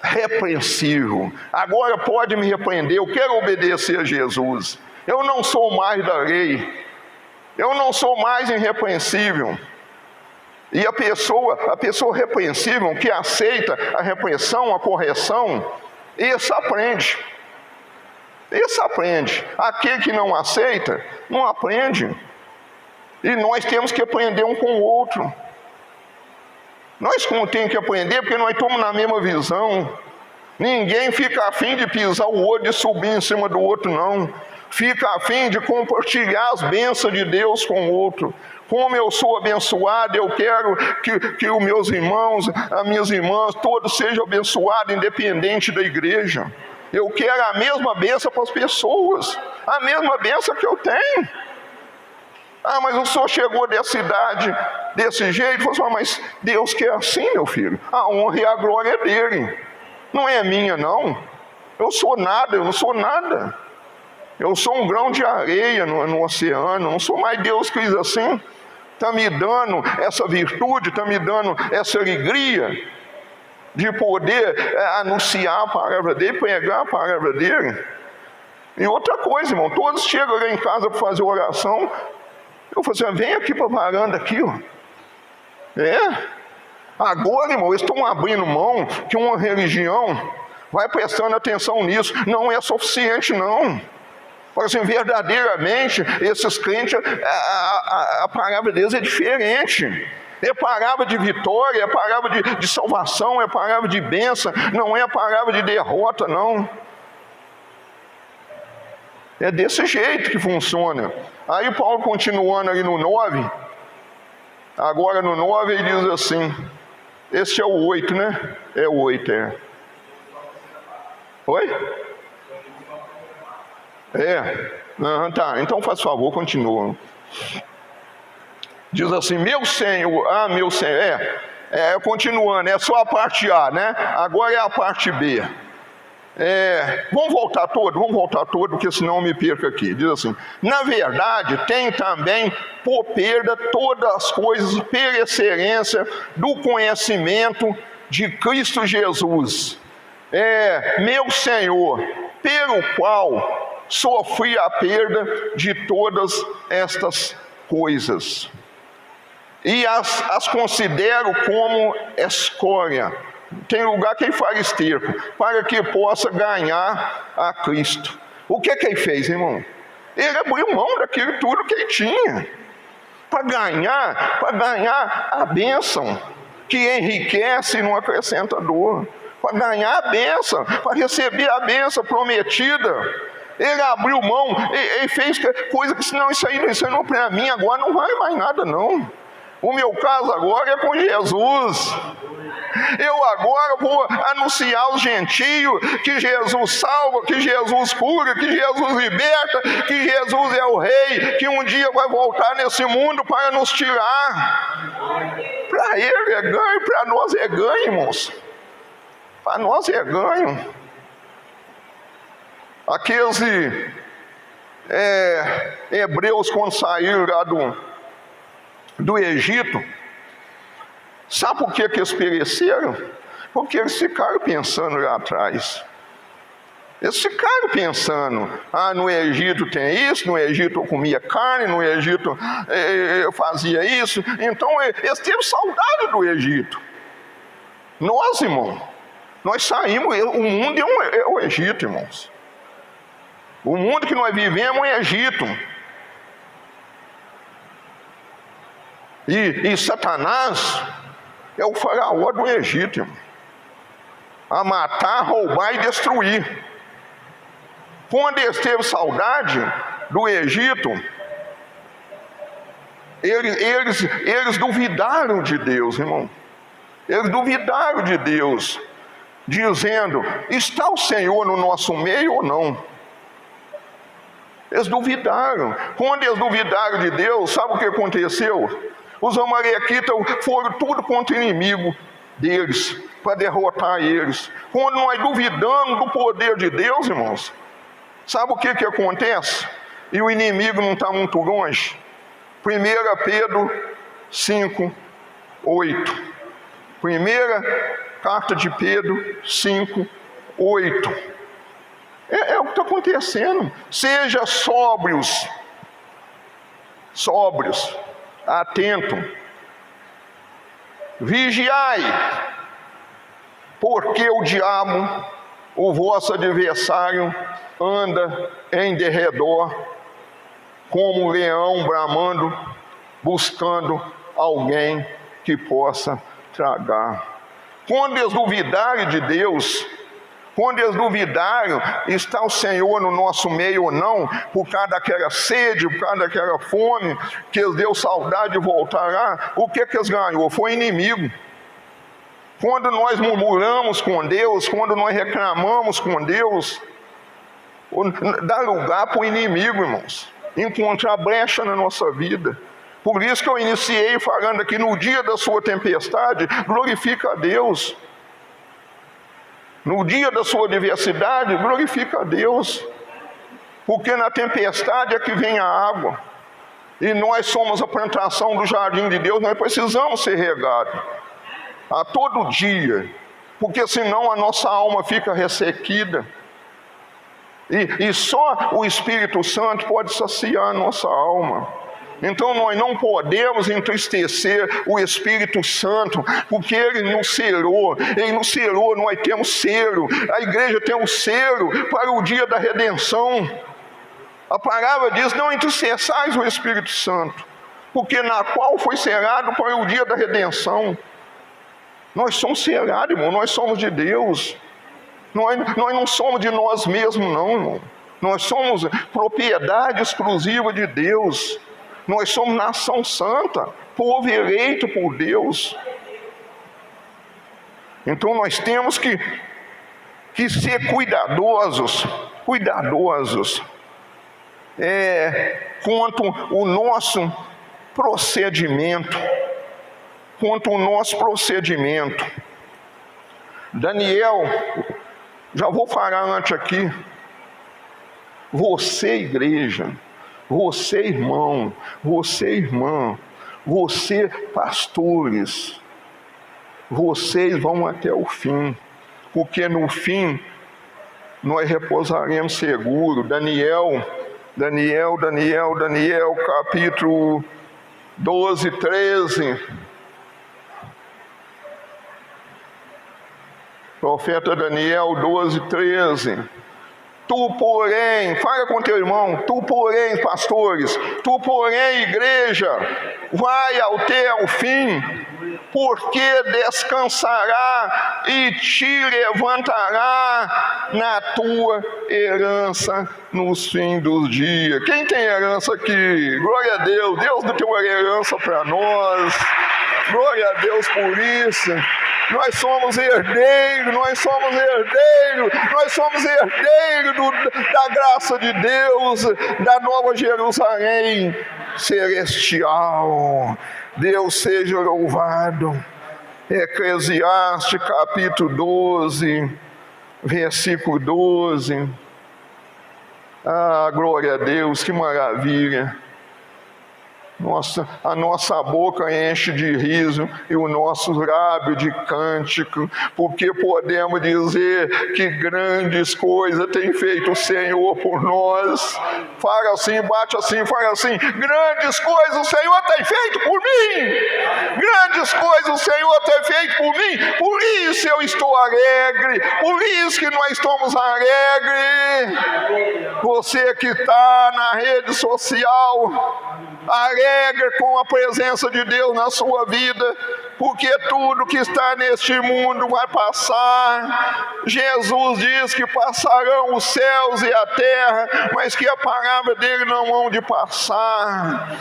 repreensível, agora pode me repreender, eu quero obedecer a Jesus. Eu não sou mais da lei, eu não sou mais irrepreensível. E a pessoa repreensível, que aceita a repreensão, a correção, isso aprende. Esse aprende. Aquele que não aceita, não aprende. E nós temos que aprender um com o outro. Nós como temos que aprender, porque nós estamos na mesma visão. Ninguém fica afim de pisar o outro e subir em cima do outro, não. Fica afim de compartilhar as bênçãos de Deus com o outro. Como eu sou abençoado, eu quero que os meus irmãos, as minhas irmãs, todos sejam abençoados, independente da igreja. Eu quero a mesma bênção para as pessoas, a mesma bênção que eu tenho. Ah, mas o senhor chegou dessa idade, desse jeito, falou assim, mas Deus quer assim, meu filho. A honra e a glória é dele, não é minha, não. Eu não sou nada. Eu sou um grão de areia no oceano, não sou mais Deus que diz assim. Está me dando essa virtude, está me dando essa alegria de poder anunciar a palavra dele, pregar a palavra dele. E outra coisa, irmão, todos chegam lá em casa para fazer oração, eu falo assim, vem aqui para a varanda aqui, ó. Agora, irmão, eles estão abrindo mão que uma religião, vai prestando atenção nisso, não é suficiente, não. Fala assim, verdadeiramente, esses crentes, a palavra deles é diferente. É palavra de vitória, é palavra de salvação, é palavra de bênção, não é palavra de derrota, não. É desse jeito que funciona. Aí Paulo, continuando ali no 9, agora no 9 ele diz assim, esse é o 8, né? É o 8, é. Oi? Tá, então faz favor, continua. Diz assim, meu Senhor, continuando, é só a parte A, né? Agora é a parte B. Vamos voltar todo, porque senão eu me perco aqui. Diz assim, na verdade, tem também por perda todas as coisas pela excelência do conhecimento de Cristo Jesus. Meu Senhor, pelo qual sofri a perda de todas estas coisas. E as considero como escória. Tem lugar que ele fala esterco, para que possa ganhar a Cristo. O que ele fez, irmão? Ele abriu mão daquilo tudo que ele tinha, para ganhar a bênção, que enriquece e não acrescenta dor, para ganhar a bênção, para receber a bênção prometida. Ele abriu mão, ele fez coisa que senão isso aí não para mim, agora não vale mais nada, não. O meu caso agora é com Jesus. Eu agora vou anunciar aos gentios que Jesus salva, que Jesus cura, que Jesus liberta, que Jesus é o Rei, que um dia vai voltar nesse mundo para nos tirar. Para Ele é ganho, para nós é ganho, irmãos. Para nós é ganho. Aqueles hebreus, quando saíram lá do Egito, sabe por que eles pereceram? Porque eles ficaram pensando lá atrás. Eles ficaram pensando, no Egito tem isso, no Egito eu comia carne, no Egito eu fazia isso. Então eles tiveram saudade do Egito. Nós, irmão, nós saímos, o mundo é o Egito, irmãos. O mundo que nós vivemos é o Egito. E Satanás é o faraó do Egito, irmão. A matar, roubar e destruir. Quando eles teve saudade do Egito, eles duvidaram de Deus, irmão. Eles duvidaram de Deus, dizendo, está o Senhor no nosso meio ou não? Eles duvidaram. Quando eles duvidaram de Deus, sabe o que aconteceu? Os amalequitas foram tudo contra o inimigo deles, para derrotar eles. Quando nós duvidamos do poder de Deus, irmãos, sabe o que acontece? E o inimigo não está muito longe. 1 Pedro 5, 8. Primeira carta de Pedro 5, 8. É o que está acontecendo. Seja sóbrios, atento, vigiai, porque o diabo, o vosso adversário, anda em derredor, como um leão bramando, buscando alguém que possa tragar. Quando eles duvidarem de Deus, quando eles duvidaram, está o Senhor no nosso meio ou não, por causa daquela sede, por causa daquela fome, que eles deu saudade de voltar lá, o que eles ganhou? Foi inimigo. Quando nós murmuramos com Deus, quando nós reclamamos com Deus, dá lugar para o inimigo, irmãos, encontrar brecha na nossa vida. Por isso que eu iniciei falando aqui, no dia da sua tempestade, glorifica a Deus. No dia da sua adversidade, glorifica a Deus. Porque na tempestade é que vem a água. E nós somos a plantação do jardim de Deus, nós precisamos ser regados a todo dia. Porque senão a nossa alma fica ressequida. E só o Espírito Santo pode saciar a nossa alma. Então nós não podemos entristecer o Espírito Santo, porque Ele nos selou, nós temos selo, a igreja tem um selo para o dia da redenção. A palavra diz, não entristeçais o Espírito Santo, porque na qual foi selado para o dia da redenção. Nós somos selados, irmão, nós somos de Deus, nós não somos de nós mesmos não, irmão. Nós somos propriedade exclusiva de Deus. Nós somos nação santa, povo eleito por Deus. Então nós temos que ser cuidadosos quanto o nosso procedimento. Daniel, já vou falar antes aqui, você igreja, você irmão, você irmã, você pastores, vocês vão até o fim, porque no fim nós repousaremos seguro. Daniel, capítulo 12, 13. Profeta Daniel 12, 13. Tu, porém, fala com teu irmão, tu, porém, pastores, tu, porém, igreja, vai ao teu fim, porque descansará e te levantará na tua herança nos fins dos dias. Quem tem herança aqui? Glória a Deus. Deus deu uma herança para nós. Glória a Deus por isso. Nós somos herdeiros, nós somos herdeiros, nós somos herdeiros da graça de Deus, da nova Jerusalém celestial. Deus seja louvado. Eclesiastes capítulo 12, versículo 12. Ah, glória a Deus, que maravilha. A nossa boca enche de riso e o nosso lábio de cântico, porque podemos dizer que grandes coisas tem feito o Senhor por nós. Fala assim, bate assim, fala assim: grandes coisas o Senhor tem feito por mim. Grandes coisas o Senhor tem feito por mim. Por isso eu estou alegre. Por isso que nós estamos alegres. Você que está na rede social, alegre com a presença de Deus na sua vida, porque tudo que está neste mundo vai passar. Jesus diz que passarão os céus e a terra, mas que a palavra dele não hão de passar.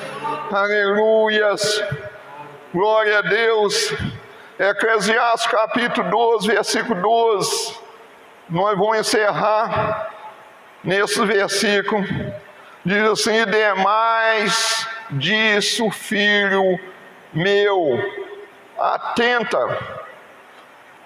Aleluias, glória a Deus. Eclesiastes capítulo 12, versículo 12. Nós vamos encerrar nesse versículo. Diz assim: e demais disso, filho meu, atenta,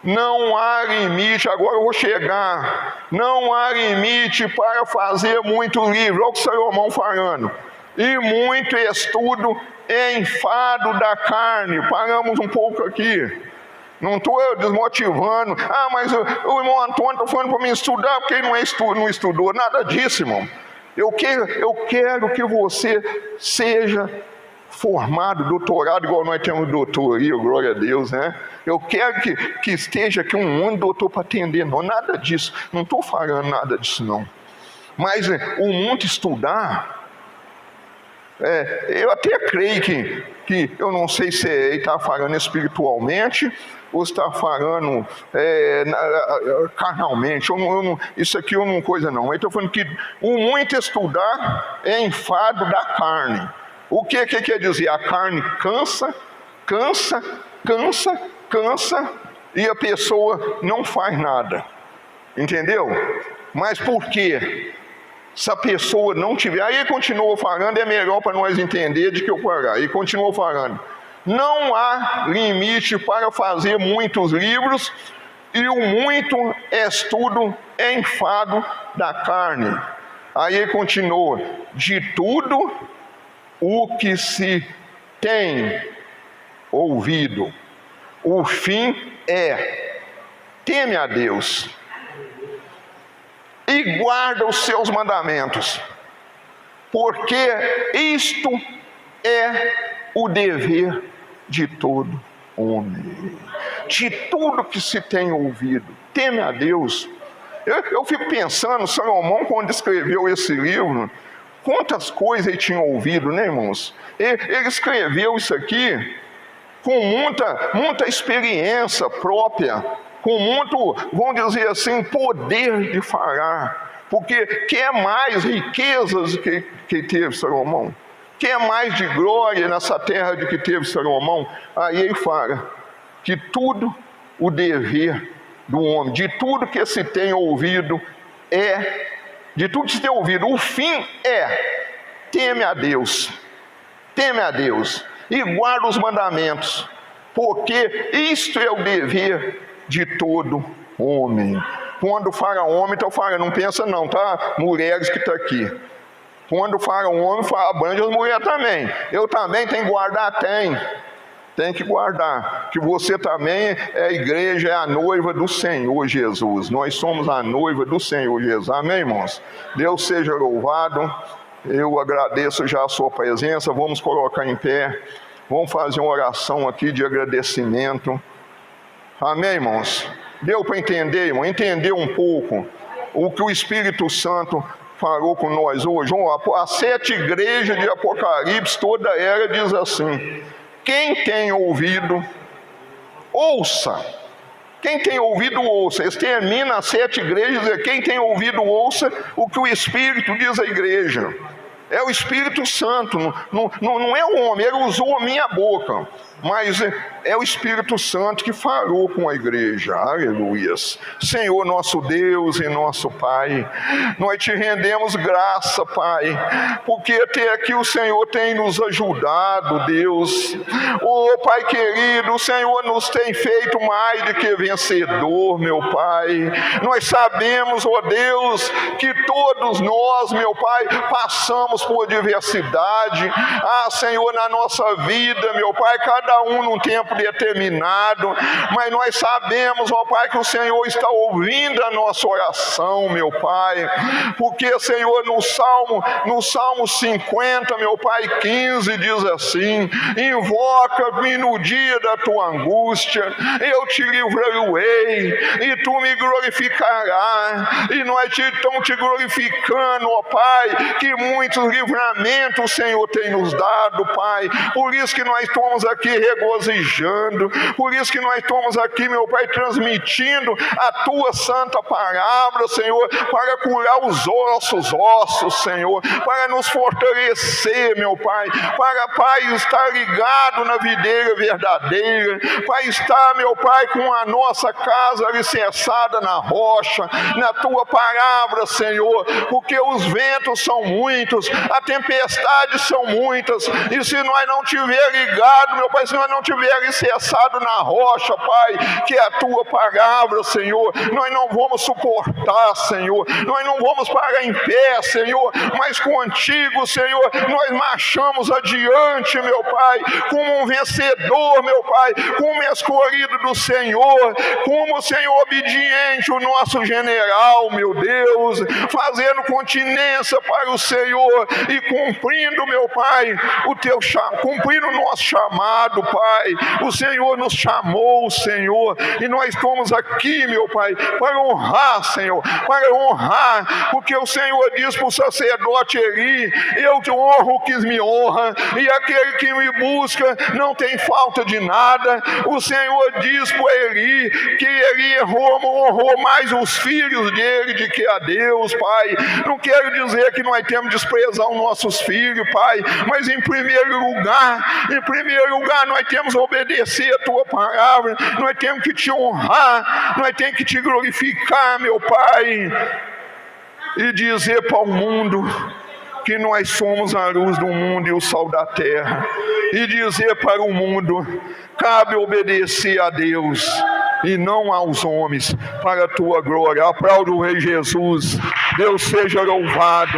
não há limite. Agora eu vou chegar. Não há limite para fazer muito livro. Olha o que Salomão falando. E muito estudo é enfado da carne. Paramos um pouco aqui. Não estou desmotivando. Ah, mas o irmão Antônio está falando para mim estudar porque ele não estudou. Nada disso, irmão. Eu quero que você seja formado, doutorado, igual nós temos doutoria, glória a Deus, né? Eu quero que esteja aqui um monte de doutor para atender, não, nada disso. Não estou falando nada disso, não. Mas o muito estudar, eu até creio que eu não sei se ele está falando espiritualmente ou está falando carnalmente. Isso aqui eu não coisa não. Ele está falando que o muito estudar é enfado da carne. O que quer dizer? A carne cansa, e a pessoa não faz nada. Entendeu? Mas por quê? Se a pessoa não tiver... Aí ele continuou falando, é melhor para nós entender de que eu parar. Ele continuou falando: não há limite para fazer muitos livros, e o muito estudo é enfado da carne. Aí ele continua: de tudo o que se tem ouvido, o fim é: teme a Deus e guarda os seus mandamentos, porque isto é o dever de todo homem. De tudo que se tem ouvido, teme a Deus. Eu fico pensando, Salomão, quando escreveu esse livro, quantas coisas ele tinha ouvido, né, irmãos? Ele escreveu isso aqui com muita experiência própria, com muito, vamos dizer assim, poder de falar, porque quer mais riquezas que teve Salomão, quer mais de glória nessa terra de que teve Salomão. Aí ele fala que tudo o dever do homem, de tudo que se tem ouvido de tudo que se tem ouvido, o fim é: teme a Deus e guarda os mandamentos, porque isto é o dever de todo homem. Quando fala homem, então fala, não pensa não, tá? Mulheres que estão aqui. Quando fala homem, abrange as mulheres também. Eu também tenho que guardar? Tem que guardar. Que você também é a igreja, é a noiva do Senhor Jesus. Nós somos a noiva do Senhor Jesus. Amém, irmãos? Deus seja louvado. Eu agradeço já a sua presença. Vamos colocar em pé. Vamos fazer uma oração aqui de agradecimento. Amém, irmãos? Deu para entender, irmão? Entender um pouco o que o Espírito Santo falou com nós hoje. As 7 igrejas de Apocalipse, toda ela diz assim: quem tem ouvido, ouça. Quem tem ouvido, ouça. Eles terminam as 7 igrejas, e quem tem ouvido, ouça o que o Espírito diz à igreja. É o Espírito Santo, não é o homem, ele usou a minha boca, mas é o Espírito Santo que falou com a igreja. Aleluias. Senhor nosso Deus e nosso Pai, nós te rendemos graça, Pai, porque até aqui o Senhor tem nos ajudado, Deus. Oh, Pai querido, o Senhor nos tem feito mais do que vencedor, meu Pai. Nós sabemos, oh Deus, que todos nós, meu Pai, passamos por adversidade. Senhor, na nossa vida, meu Pai, cada um num tempo determinado, mas nós sabemos, ó Pai, que o Senhor está ouvindo a nossa oração, meu Pai, porque, Senhor, no Salmo 50, meu Pai, 15, diz assim: invoca-me no dia da tua angústia, eu te livrarei, e tu me glorificarás. E nós estamos te glorificando, ó Pai, que muitos livramentos o Senhor tem nos dado, Pai. Por isso que nós estamos aqui regozijando, por isso que nós estamos aqui, meu Pai, transmitindo a tua santa palavra, Senhor, para curar os ossos, Senhor, para nos fortalecer, meu Pai, para, Pai, estar ligado na videira verdadeira, para estar, meu Pai, com a nossa casa alicerçada na rocha, na tua palavra, Senhor, porque os ventos são muitos, as tempestades são muitas, e se nós não tiver ligado, meu Pai, se nós não tiver alicerçado na rocha, Pai, que é a tua palavra, Senhor, nós não vamos suportar, Senhor, nós não vamos parar em pé, Senhor, mas contigo, Senhor, nós marchamos adiante, meu Pai, como um vencedor, meu Pai, como escolhido do Senhor, como, Senhor, obediente, o nosso general, meu Deus, fazendo continência para o Senhor e cumprindo, meu Pai, cumprindo o nosso chamado, Pai. O Senhor nos chamou, Senhor, e nós estamos aqui, meu Pai, para honrar, Senhor, para honrar, porque o Senhor diz para o sacerdote Eli: eu te honro que me honra, e aquele que me busca não tem falta de nada. O Senhor diz para Eli que ele honrou mais os filhos dele do que a Deus, Pai. Não quero dizer que nós temos de desprezar os nossos filhos, Pai, mas em primeiro lugar nós temos que obedecer a tua palavra, nós temos que te honrar, nós temos que te glorificar, meu Pai, e dizer para o mundo que nós somos a luz do mundo e o sal da terra, e dizer para o mundo: cabe obedecer a Deus e não aos homens, para a tua glória. Aplauda o Rei Jesus. Deus seja louvado.